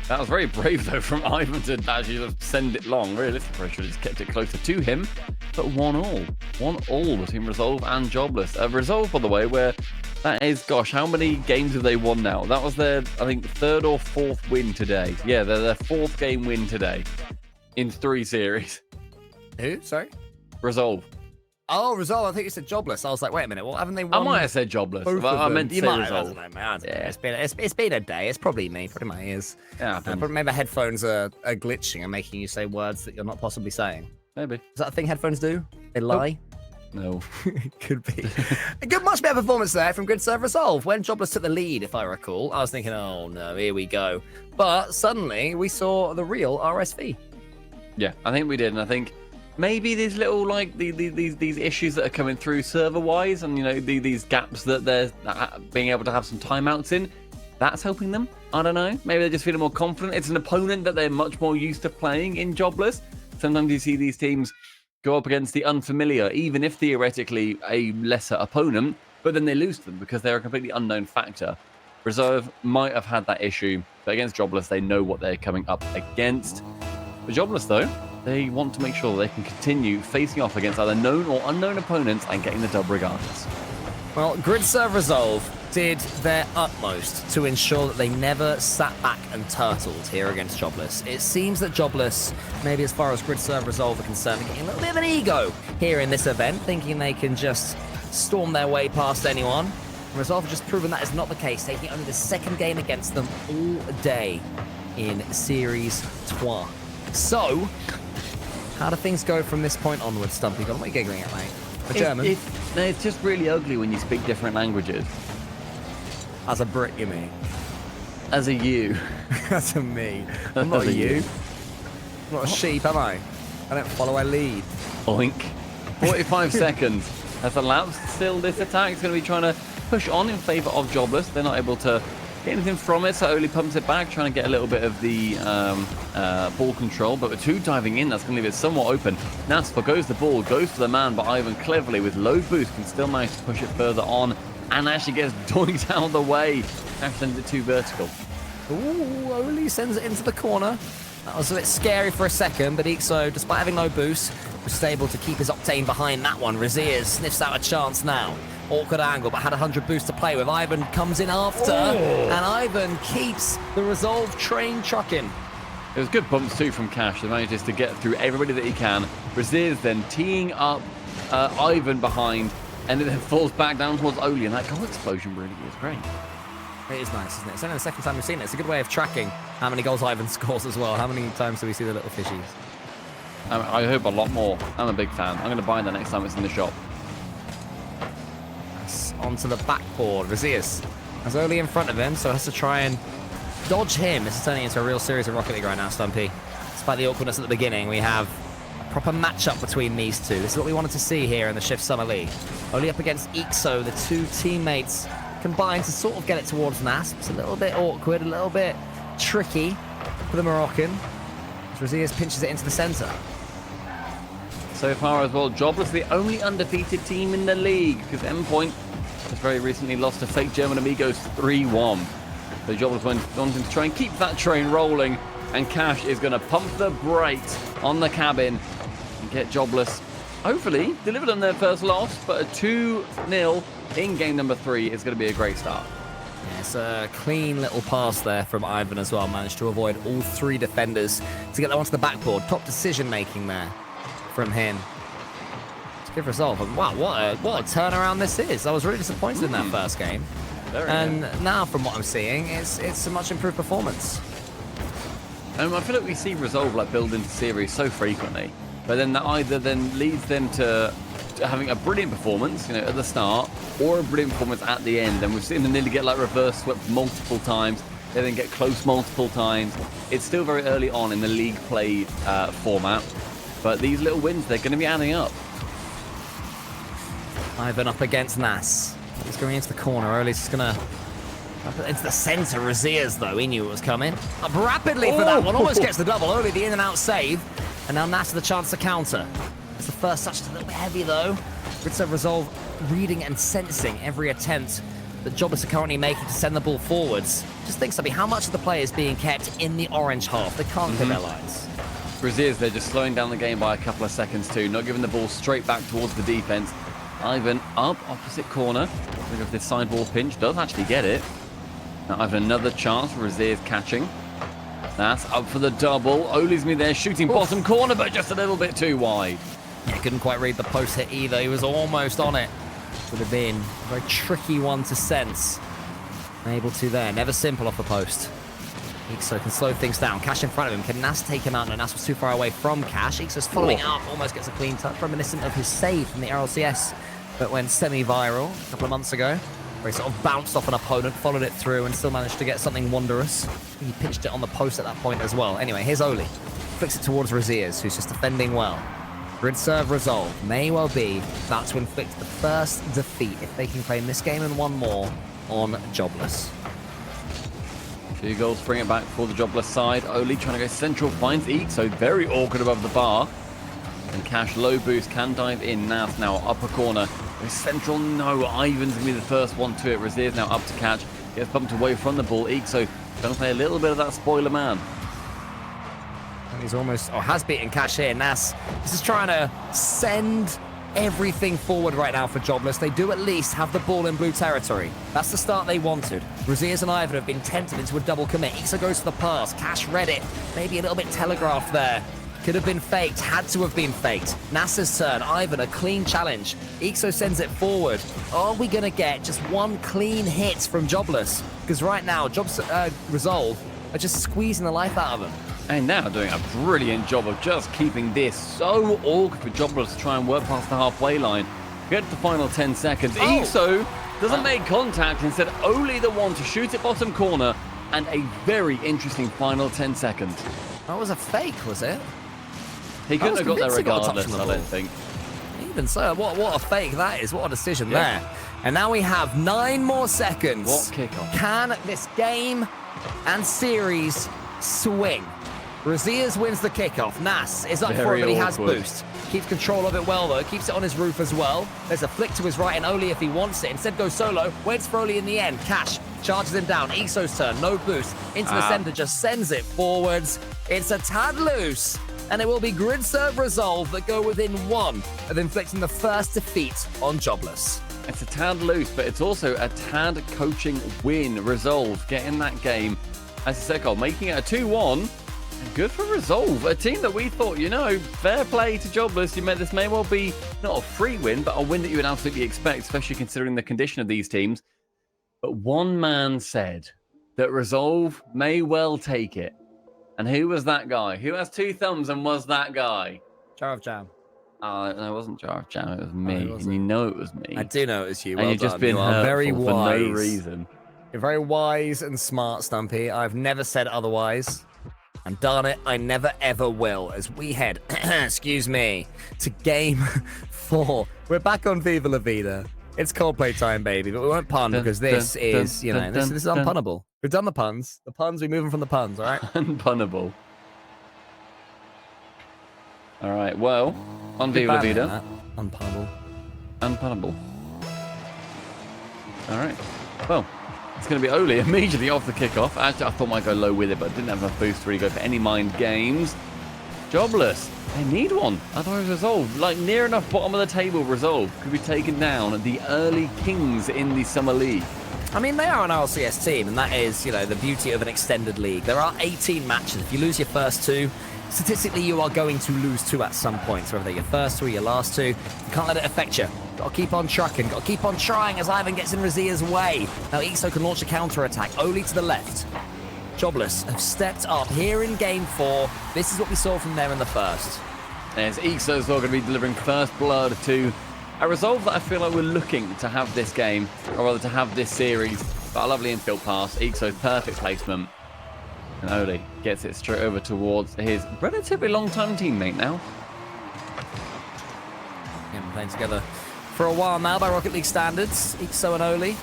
S2: That was very brave, though, from Ivan to actually just send it long. Realistically, I should have just kept it closer to him. But 1-1. 1-1 between Resolve and Jobless. Resolve, by the way, where that is, gosh, how many games have they won now? That was their, I think, 3rd or 4th win today. Yeah, they're their 4th game win today in 3 series.
S1: Who? Sorry?
S2: Resolve.
S1: Oh, Resolve. I think you said Jobless. I was like, wait a minute. Well, haven't they won?
S2: I might have said Jobless.
S1: Both
S2: But
S1: of
S2: I
S1: them?
S2: meant to
S1: You
S2: say
S1: might have,
S2: Resolve.
S1: I don't know, man. Yeah, it's been a day. It's probably me. Probably my ears.
S2: Yeah,
S1: But maybe the headphones are glitching and making you say words that you're not possibly saying.
S2: maybe.
S1: Is that a thing headphones do? They lie?
S2: No.
S1: Could be. A good, much better performance there from GRIDSERVE Resolve. When Jobless took the lead, if I recall, I was thinking, oh no, here we go. But suddenly we saw the real RSV.
S2: Yeah, I think we did, and I think maybe these little like these issues that are coming through server-wise, and these gaps that they're being able to have some timeouts in, that's helping them. I don't know. Maybe they're just feeling more confident. It's an opponent that they're much more used to playing in Jobless. Sometimes you see these teams go up against the unfamiliar, even if theoretically a lesser opponent, but then they lose to them because they're a completely unknown factor. Reserve might have had that issue, but against Jobless, they know what they're coming up against. For Jobless, though, they want to make sure they can continue facing off against either known or unknown opponents and getting the dub regardless.
S1: Well, GRIDSERVE Resolve did their utmost to ensure that they never sat back and turtled here against Jobless. It seems that Jobless, maybe as far as GRIDSERVE Resolve are concerned, are getting a little bit of an ego here in this event, thinking they can just storm their way past anyone. Resolve have just proven that is not the case, taking only the 2nd game against them all day in Series 2. So, how do things go from this point onwards, Stumpy? What are you giggling at, mate? A German?
S2: It's just really ugly when you speak different languages.
S1: As a Brit, you mean?
S2: As a you.
S1: As a me. I'm not a you. I'm not a sheep, am I? I don't follow, I lead.
S2: Oink. 45 seconds has elapsed. Still, this attack is going to be trying to push on in favour of Jobless. They're not able to get anything from it, so Oli pumps it back, trying to get a little bit of the ball control. But with 2 diving in, that's going to leave it somewhat open. Naspa goes the ball, goes for the man, but Ivan cleverly, with low boost, can still manage to push it further on and actually gets doinked out of the way. Actually sends it too vertical.
S1: Ooh, Oli sends it into the corner. That was a bit scary for a second, but Ixo, despite having no boost, was able to keep his octane behind that one. Raziers sniffs out a chance now. Awkward angle, but had 100 boost to play with. Ivan comes in after, and Ivan keeps the Resolve train trucking.
S2: It was good bumps too from Cash. He manages to get through everybody that he can. Raziers then teeing up Ivan behind, and it then falls back down towards Oli, and that goal explosion really is great.
S1: It is nice, isn't it? It's only the 2nd time we've seen it. It's a good way of tracking how many goals Ivan scores as well. How many times do we see the little fishies?
S2: I hope a lot more. I'm a big fan. I'm going to buy that next time it's in the shop.
S1: That's onto the backboard. Razias has Oli in front of him, so has to try and dodge him. This is turning into a real series of Rocket League right now, Stumpy. Despite the awkwardness at the beginning, we have a proper matchup between these two. This is what we wanted to see here in the Shift Summer League. Oli up against Ixo, the 2 teammates combined to sort of get it towards Nasp. It's a little bit awkward, a little bit tricky for the Moroccan. Razias pinches it into the centre.
S2: So far as well, Jobless the only undefeated team in the league, because Endpoint has very recently lost to fake German Amigos 3-1. So Jobless wanting to try and keep that train rolling, and Cash is going to pump the brakes on the cabin and get Jobless, hopefully, delivered on their first loss, but a 2-0 in game number 3 is going to be a great start.
S1: Yeah, it's a clean little pass there from Ivan as well. Managed to avoid all 3 defenders to get that onto the backboard. Top decision making there from him. It's good result. And wow, what a turnaround this is. I was really disappointed in that first game. And now from what I'm seeing, it's a much improved performance.
S2: I feel like we see Resolve build into series so frequently, but then that either then leads them to having a brilliant performance, at the start, or a brilliant performance at the end. And we've seen them nearly get reverse swept multiple times. They then get close multiple times. It's still very early on in the league play format, but these little wins, they're going to be adding up.
S1: Ivan up against Nas. He's going into the corner. Oli's just going to... into the center. Raziers, though, he knew it was coming. Up rapidly for that one. Almost gets the double. Oli, the in and out save. And now Nas with the chance to counter. It's the first touch, a little bit heavy, though. GRIDSERVE Resolve reading and sensing every attempt that Jobless are currently making to send the ball forwards. Just think, Subby, how much of the play is being kept in the orange half? They can't clear their lines.
S2: Raziers, they're just slowing down the game by a couple of seconds, too. Not giving the ball straight back towards the defense. Ivan up, opposite corner. Look if this sideball pinch does actually get it. Now Ivan another chance for Raziers catching. That's up for the double. Oli's me there shooting bottom corner, but just a little bit too wide.
S1: Yeah, couldn't quite read the post hit either. He was almost on it. Would have been a very tricky one to sense. Able to there. Never simple off the post. Ixo can slow things down. Cash in front of him. Can Nas take him out? No, Nas was too far away from Cash. Ixo's following up. Almost gets a clean touch. Reminiscent of his save from the RLCS that went semi-viral a couple of months ago, where he sort of bounced off an opponent, followed it through, and still managed to get something wondrous. He pinched it on the post at that point as well. Anyway, here's Oli. Flicks it towards Raziers, who's just defending well. GRIDSERVE Resolve may well be about to inflict the first defeat if they can claim this game and one more on Jobless.
S2: 2 goals bring it back for the Jobless side. Oli trying to go central, finds Ixo very awkward above the bar. And Cash low boost can dive in. Nas now upper corner. Central, no. Ivan's going to be the first one to it. Raziers now up to catch. Gets bumped away from the ball. Ixo going to play a little bit of that spoiler man.
S1: And he's almost, or has beaten Cash here. Nas is just trying to send everything forward right now for Jobless. They do at least have the ball in blue territory. That's the start they wanted. Raziers and Ivan have been tempted into a double commit. Ixo goes for the pass. Cash read it. Maybe a little bit telegraphed there. Could have been faked, had to have been faked. Nas's turn, Ivan, a clean challenge. Ixo sends it forward. Are we going to get just one clean hit from Jobless? Because right now, Resolve are just squeezing the life out of him.
S2: And now doing a brilliant job of just keeping this so awkward for Jobless to try and work past the halfway line. Get to the final 10 seconds. Ixo doesn't make contact. Instead, Oli the one to shoot it bottom corner. And a very interesting final 10 seconds.
S1: That was a fake, was it?
S2: He couldn't have got there regardless, I don't think.
S1: Even so, what a fake that is. What a decision there. And now we have 9 more seconds.
S2: What kickoff.
S1: Can this game and series swing? Raziers wins the kickoff. Nas is up for it, but he has boost. Keeps control of it well, though. Keeps it on his roof as well. There's a flick to his right and Oli if he wants it. Instead goes solo. Waits for Oli in the end. Cash charges him down. Ixo's turn. No boost. Into the center. Just sends it forwards. It's a tad loose. And it will be GRIDSERVE Resolve that go within 1 of inflicting the first defeat on Jobless.
S2: It's a tad loose, but it's also a tad coaching win. Resolve getting that game, as I said, making it a 2-1. Good for Resolve, a team that we thought, fair play to Jobless. This may well be not a free win, but a win that you would absolutely expect, especially considering the condition of these teams. But one man said that Resolve may well take it. And who was that guy? Who has 2 thumbs and was that guy?
S1: Jar of Jam.
S2: No, it wasn't Jar of Jam. It was me. And you know it was me.
S1: I do know it was you.
S2: And
S1: Well
S2: you've just
S1: done.
S2: been hurtful
S1: very wise.
S2: for no reason.
S1: You're very wise and smart, Stumpy. I've never said otherwise. And darn it, I never ever will. As we head, excuse me, to game 4. We're back on Viva La Vida. It's Coldplay time, baby, but we won't pun because this is, this is unpunnable. We've done the puns. The puns, we move them from the puns, all right?
S2: Unpunnable. All right, well, on Viva La Vida.
S1: Unpunnable.
S2: Unpunnable. All right. Well, it's going to be Oli immediately off the kickoff. Actually, I thought I might go low with it, but didn't have enough boost to really go for any mind games. Jobless. They need one. Otherwise, Resolve, near enough bottom of the table, Resolve could be taken down the early kings in the Summer League.
S1: I mean, they are an RLCS team, and that is, the beauty of an extended league. There are 18 matches. If you lose your first 2, statistically, you are going to lose 2 at some point. So whether they're your first 2 or your last 2, you can't let it affect you. Got to keep on trucking. Got to keep on trying as Ivan gets in Razier's way. Now, Ixo can launch a counter-attack. Oli to the left. Jobless have stepped up here in Game 4. This is what we saw from them in the first.
S2: As Ixo as well going to be delivering first blood to a Resolve that I feel like we're looking to have this game, or rather to have this series But a lovely infield pass. Ixo's perfect placement. And Oli gets it straight over towards his relatively long-time teammate now.
S1: Yeah, been playing together for a while now by Rocket League standards. Ixo and Oli.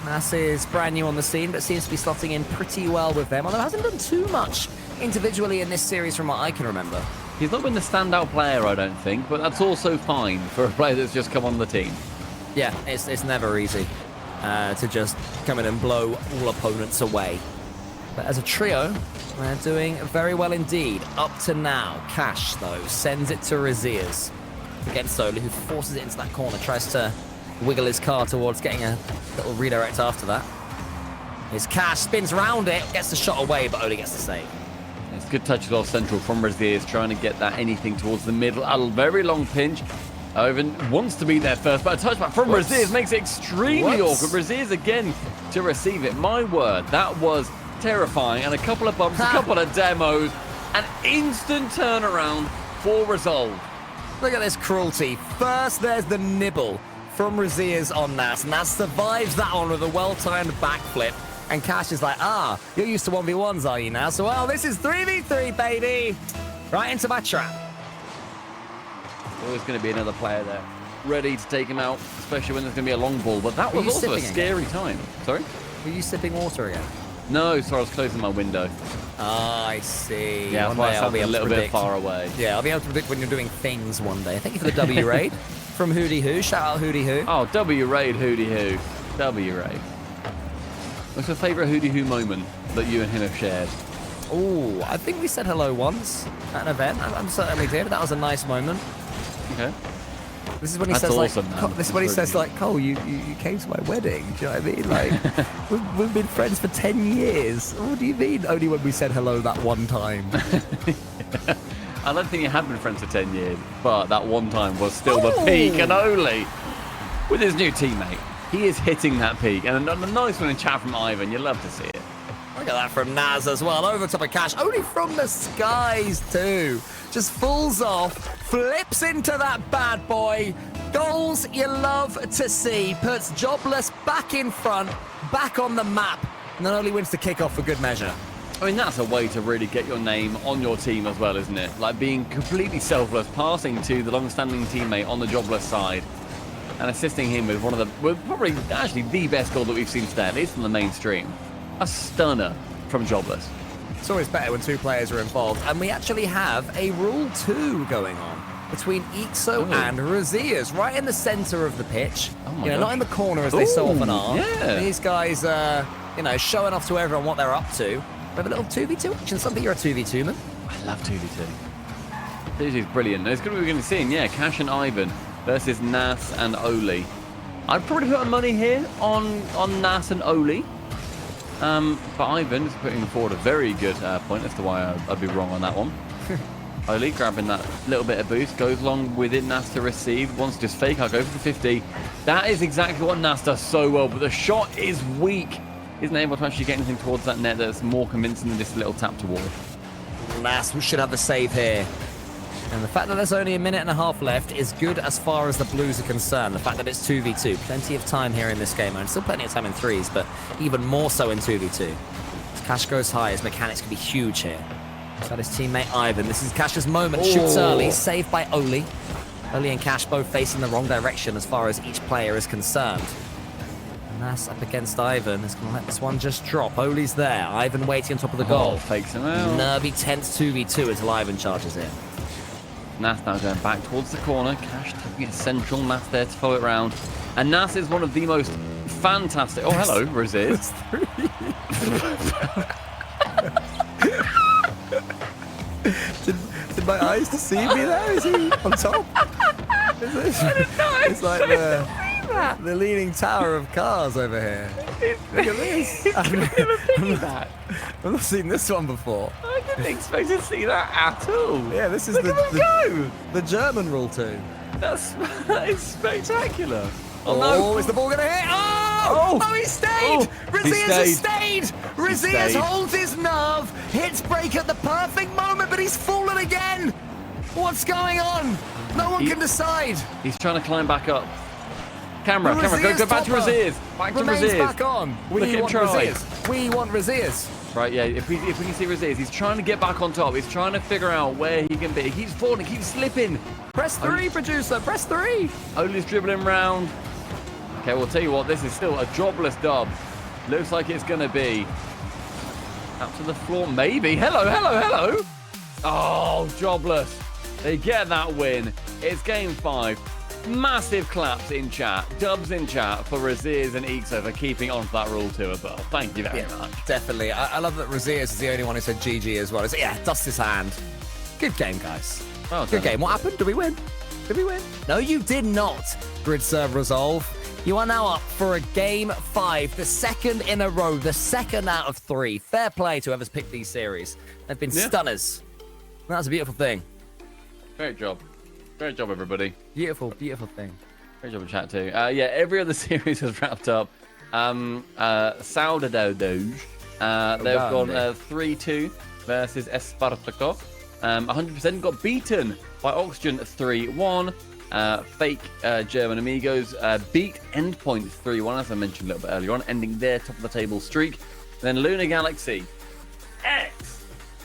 S1: Nas is brand new on the scene, but seems to be slotting in pretty well with them, although hasn't done too much individually in this series from what I can remember.
S2: He's not been the standout player, I don't think, but that's also fine for a player that's just come on the team.
S1: Yeah, it's never easy to just come in and blow all opponents away. But as a trio, they're doing very well indeed. Up to now, Cash, though, sends it to Raziers against Oli, who forces it into that corner, tries to wiggle his car towards getting a little redirect after that. His Cash spins around it, gets the shot away, but Oli gets the save.
S2: It's a good touch as well, central from Raziers, trying to get that anything towards the middle. A very long pinch. Oven wants to be there first, but a touchback from Raziers makes it extremely awkward. Raziers again to receive it. My word, that was terrifying. And a couple of bumps, a couple of demos, an instant turnaround for Resolve.
S1: Look at this cruelty. First, there's the nibble from Raziers on Nas. Nas survives that one with a well-timed backflip. And Cash is like, you're used to 1v1s, are you now? So, well, this is 3v3, baby. Right into my trap.
S2: Always going to be another player there, ready to take him out, especially when there's going to be a long ball. But that was also a scary time. Sorry?
S1: Were you sipping water again?
S2: No, sorry, I was closing my window.
S1: I see.
S2: Yeah, that's why I sounded a little bit far away.
S1: Yeah, I'll be able to predict when you're doing things one day. Thank you for the W raid from Hootie Hoo. Shout out Hootie Hoo.
S2: Oh, W raid, Hootie Hoo. W raid. What's your favourite Hootie Hoo moment that you and him have shared?
S1: Oh, I think we said hello once at an event. I'm certainly did. That was a nice moment.
S2: Okay.
S1: This is when he
S2: That's
S1: says
S2: awesome,
S1: like,
S2: man.
S1: this is when he says like, Cole, you came to my wedding. Do you know what I mean? Like, we've been friends for 10 years. What do you mean? Only when we said hello that one time.
S2: I don't think you have been friends for 10 years, but that one time was still the peak. And Oli, with his new teammate, he is hitting that peak. And a nice one in chat from Ivan. You love to see it.
S1: Look at that from Naz as well. Over top of Cash. Only from the skies too. Just falls off, flips into that bad boy. Goals you love to see. Puts Jobless back in front, back on the map. And then only wins the kickoff for good measure.
S2: I mean, that's a way to really get your name on your team as well, isn't it? Like being completely selfless, passing to the long-standing teammate on the Jobless side and assisting him with probably actually the best goal that we've seen today, at least on the mainstream. A stunner from Jobless.
S1: It's always better when two players are involved. And we actually have a Rule 2 going on between Ixo and Raziers, right in the center of the pitch. Not in the corner as they so often are.
S2: Yeah.
S1: These guys, showing off to everyone what they're up to. We have a little 2v2 action. Something you're a 2v2 man.
S2: I love 2v2. 2v2 is brilliant. It's good we're going to see, Cash and Ivan versus Nas and Oli. I'd probably put my money here on Nas and Oli. But Ivan is putting forward a very good point as to why I'd be wrong on that one. Oli grabbing that little bit of boost, goes along with it. Nas to receive, wants to just fake. I'll go for the 50. That is exactly what Nas does so well, but the shot is weak. Isn't able to actually get anything towards that net that's more convincing than this little tap toward.
S1: Nas should have the save here. And the fact that there's only a minute and a half left is good as far as the Blues are concerned. The fact that it's 2v2, plenty of time here in this game, and still plenty of time in threes, but even more so in 2v2. As Cash goes high, his mechanics can be huge here. He's got his teammate Ivan. This is Cash's moment. Shoots early, saved by Oli. Oli and Cash both facing the wrong direction as far as each player is concerned. And that's up against Ivan. Is going to let this one just drop. Oli's there. Ivan waiting on top of the goal.
S2: Fakes him out.
S1: Nervy tense 2v2 until Ivan charges in.
S2: Nas now going back towards the corner. Cash taking it central. Nas there to follow it round. And Nas is one of the most fantastic... Oh, hello, Raziers.
S1: Did my eyes deceive me there? Is he on top? It's like the leaning tower of cars over here. Look at this. I've not seen this one before.
S2: I didn't expect to see that at all.
S1: Yeah, this is the German Rule 2.
S2: That is spectacular.
S1: Oh, is the ball going to hit? Oh, he stayed! Raziers has stayed! Raziers holds his nerve, hits break at the perfect moment, but he's fallen again! What's going on? No one can decide.
S2: He's trying to climb back up. Camera, go back to Raziers. Back to Raziers.
S1: Back on. We want Raziers. We want Raziers.
S2: Right, yeah, if we can see Raziers, he's trying to get back on top. He's trying to figure out where he can be. He keeps falling, he keeps slipping.
S1: Press 3, producer, press 3.
S2: Oli's dribbling round. Okay, we'll tell you what, this is still a jobless dub. Looks like it's going to be up to the floor, maybe. Hello. Oh, jobless. They get that win. It's game 5. Massive claps in chat, dubs in chat for Raziers and Ixo for keeping on to that rule 2 as well. Thank you very much.
S1: Definitely. I love that Raziers is the only one who said GG as well. Yeah, dust his hand. Good game, guys.
S2: Oh,
S1: good game. What happened? Did we win? No, you did not. GRIDSERVE Resolve. You are now up for a game 5, the second in a row, the second out of 3. Fair play to whoever's picked these series. They've been stunners. That's a beautiful thing.
S2: Great job, everybody.
S1: Beautiful thing.
S2: Great job in chat too. Yeah, every other series has wrapped up. Saudade Doge. They've gone 3-2 versus Espartaco. 100% got beaten by Oxygen 3-1. Fake German Amigos beat Endpoint 3-1, as I mentioned a little bit earlier on, ending their top of the table streak. Then Lunar Galaxy X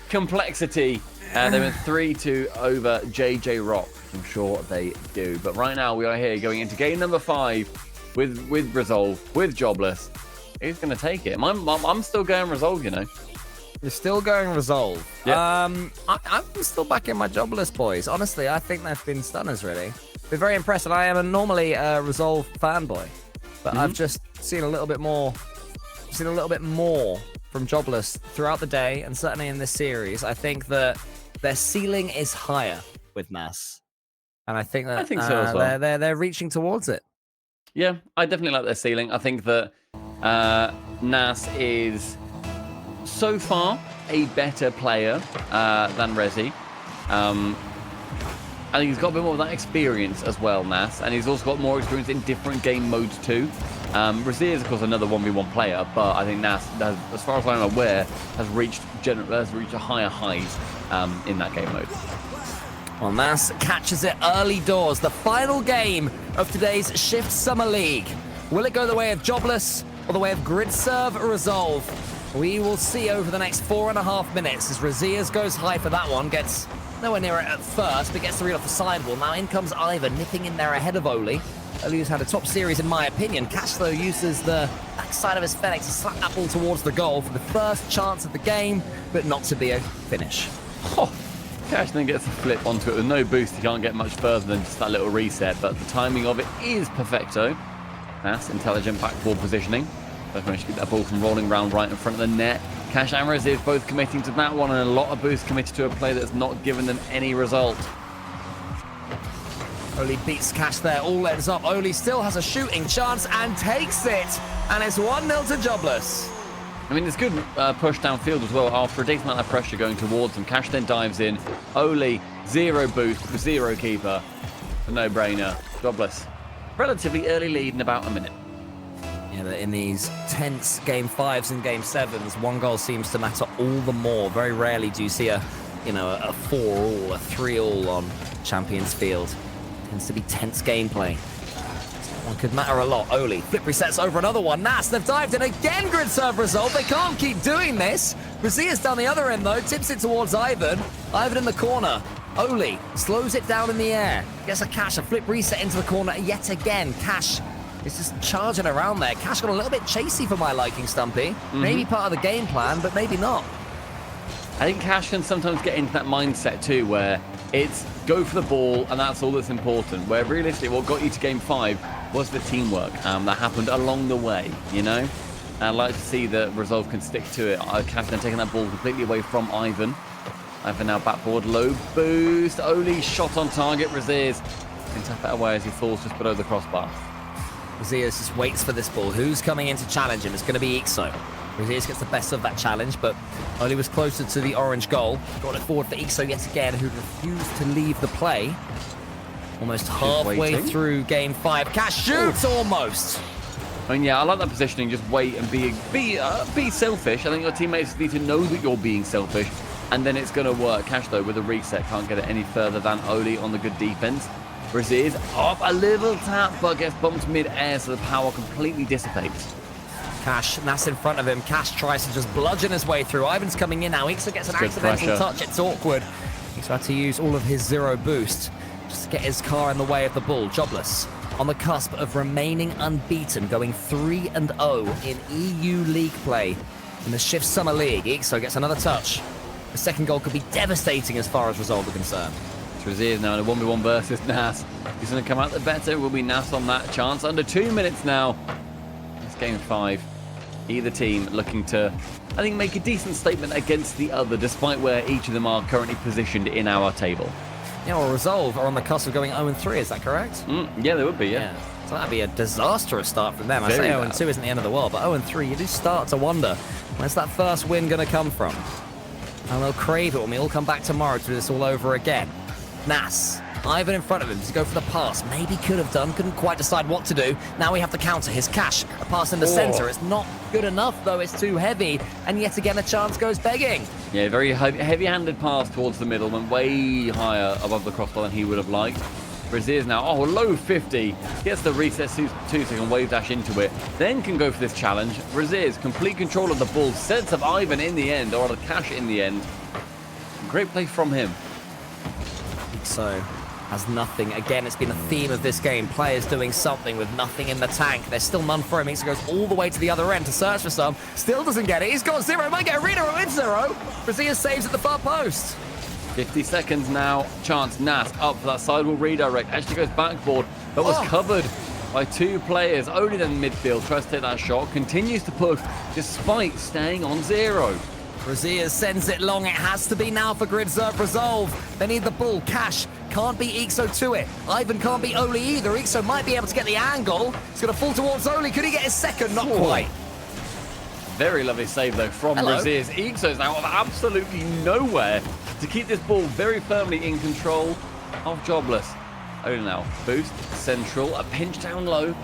S2: Complexity. They went 3-2 over JJ Rock. I'm sure they do. But right now we are here going into game number 5 with Resolve, with Jobless. Who's going to take it? I'm still going Resolve, you know.
S1: You're still going Resolve.
S2: Yep.
S1: I'm still back in my Jobless boys. Honestly, I think they've been stunners, really. Been very impressed, and I am normally a Resolve fanboy. But I've just seen a little bit more from Jobless throughout the day, and certainly in this series. I think that their ceiling is higher with NAS. And I think so as well. They're reaching towards it.
S2: Yeah, I definitely like their ceiling. I think that NAS is so far a better player than Rezi. I think he's got a bit more of that experience as well, Nas, and he's also got more experience in different game modes too. Rezi is, of course, another 1v1 player, but I think Nas, as far as I'm aware, has reached a higher height in that game mode.
S1: Well, Nas catches it early doors. The final game of today's Shift Summer League. Will it go the way of Jobless or the way of GRIDSERVE Resolve? We will see over the next 4.5 minutes as Raziers goes high for that one, gets nowhere near it at first, but gets the read off the sidewall. Now in comes Ivan, nipping in there ahead of Oli. Oli's had a top series in my opinion. Cash, though, uses the backside of his Fenix to slap that ball towards the goal for the first chance of the game, but not to be a finish.
S2: Oh, Cash then gets a flip onto it with no boost. He can't get much further than just that little reset, but the timing of it is perfecto. That's intelligent backboard positioning. Both managed to keep that ball from rolling around right in front of the net. Cash and Raziers both committing to that one, and a lot of boost committed to a play that's not given them any result.
S1: Oli beats Cash there, all ends up. Oli still has a shooting chance and takes it. And it's 1-0 to Jobless.
S2: I mean, it's good push downfield as well after a decent amount of pressure going towards him. Cash then dives in. Oli, 0 boost, 0 keeper. A no-brainer. Jobless. Relatively early lead in about a minute.
S1: Yeah, but in these tense game 5s and game 7s, one goal seems to matter all the more. Very rarely do you see a 4-all, a 3-all on Champions Field. It tends to be tense gameplay. One could matter a lot. Oli, flip resets over another one. Nas, they've dived in again. GRIDSERVE Resolve. They can't keep doing this. Raziers down the other end, though. Tips it towards Ivan. Ivan in the corner. Oli slows it down in the air. Gets a Cash, a flip reset into the corner yet again. Cash is just charging around there. Cash got a little bit chasey for my liking, Stumpy. Maybe part of the game plan, but maybe not.
S2: I think Cash can sometimes get into that mindset too, where it's go for the ball and that's all that's important. Where realistically, what got you to game 5 was the teamwork that happened along the way, you know? And I'd like to see that Resolve can stick to it. Cash then taking that ball completely away from Ivan. Ivan now backboard, low boost. Oli shot on target. Raziers can tap it away as he falls just below the crossbar.
S1: Raziers just waits for this ball. Who's coming in to challenge him? It's going to be Ixo. Raziers gets the best of that challenge, but Oli was closer to the orange goal. Got it forward for Ixo yet again, who refused to leave the play. Almost halfway through game 5. Cash shoots almost.
S2: I mean, yeah, I like that positioning. Just wait and be selfish. I think your teammates need to know that you're being selfish, and then it's going to work. Cash, though, with a reset, can't get it any further than Oli on the good defense. Braziers up a little tap, but gets bumped mid-air, so the power completely dissipates.
S1: Cash, Nass in front of him. Cash tries to just bludgeon his way through. Ivan's coming in now. Ixo gets an accidental touch. It's awkward. Ixo had to use all of his zero boost just to get his car in the way of the bull. Jobless on the cusp of remaining unbeaten, going 3-0 in EU League play in the Shift Summer League. Ixo gets another touch. The second goal could be devastating as far as Resolve are concerned.
S2: Braziers now in a 1v1 versus Nas. He's going to come out the better. Will be Nas on that chance. Under 2 minutes now. It's game 5. Either team looking to, I think, make a decent statement against the other, despite where each of them are currently positioned in our table.
S1: Yeah, well, Resolve are on the cusp of going 0-3, is that correct?
S2: Yeah, they would be, yeah.
S1: So that'd be a disastrous start from them. I say 0-2 isn't the end of the world, but 0-3, you do start to wonder, where's that first win going to come from? And they'll crave it when we all come back tomorrow to do this all over again. Nas, Ivan in front of him to go for the pass. Maybe could have done, couldn't quite decide what to do. Now we have to counter his Cash. A pass in the center. It's not good enough, though. It's too heavy. And yet again, a chance goes begging.
S2: Yeah, very heavy-handed pass towards the middle. Went way higher above the crossbar than he would have liked. Braziers now, low 50. Gets the reset 2-second wave dash into it. Then can go for this challenge. Braziers, complete control of the ball. Sets up Ivan in the end, or the Cash in the end. Great play from him.
S1: So has nothing. Again, it's been a theme of this game. Players doing something with nothing in the tank. There's still none for him. He goes all the way to the other end to search for some. Still doesn't get it. He's got 0. Might get a reader with 0. Braziers saves at the far post.
S2: 50 seconds now. Chance. Nas up for that sidewall redirect. Actually goes backboard, but was covered by 2 players. Only then midfield tries to take that shot. Continues to push despite staying on 0.
S1: Braziers sends it long. It has to be now for GRIDSERVE Resolve. They need the ball. Cash can't beat Ixo to it. Ivan can't beat Oli either. Ixo might be able to get the angle. He's going to fall towards Oli. Could he get his second? Not quite.
S2: Very lovely save, though, from Braziers. Ixo's now of absolutely nowhere to keep this ball very firmly in control of Jobless. Oli now. Boost. Central. A pinch down low.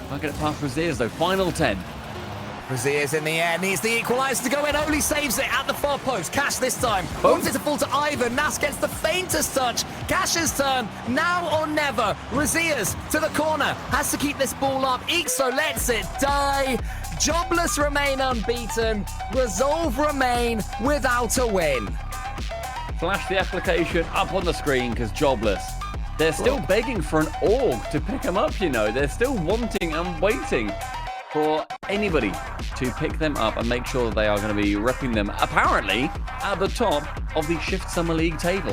S2: Can't get it past Braziers, though. Final 10.
S1: Braziers in the air, needs the equaliser to go in. Oli saves it at the far post. Cash this time. Wants it to fall to Ivan. Nas gets the faintest touch. Cash's turn. Now or never. Braziers to the corner. Has to keep this ball up. Ixo lets it die. Jobless remain unbeaten. Resolve remain without a win.
S2: Flash the application up on the screen because Jobless, they're still begging for an org to pick them up, you know. They're still wanting and waiting for anybody to pick them up and make sure that they are going to be repping them, apparently, at the top of the Shift Summer League table.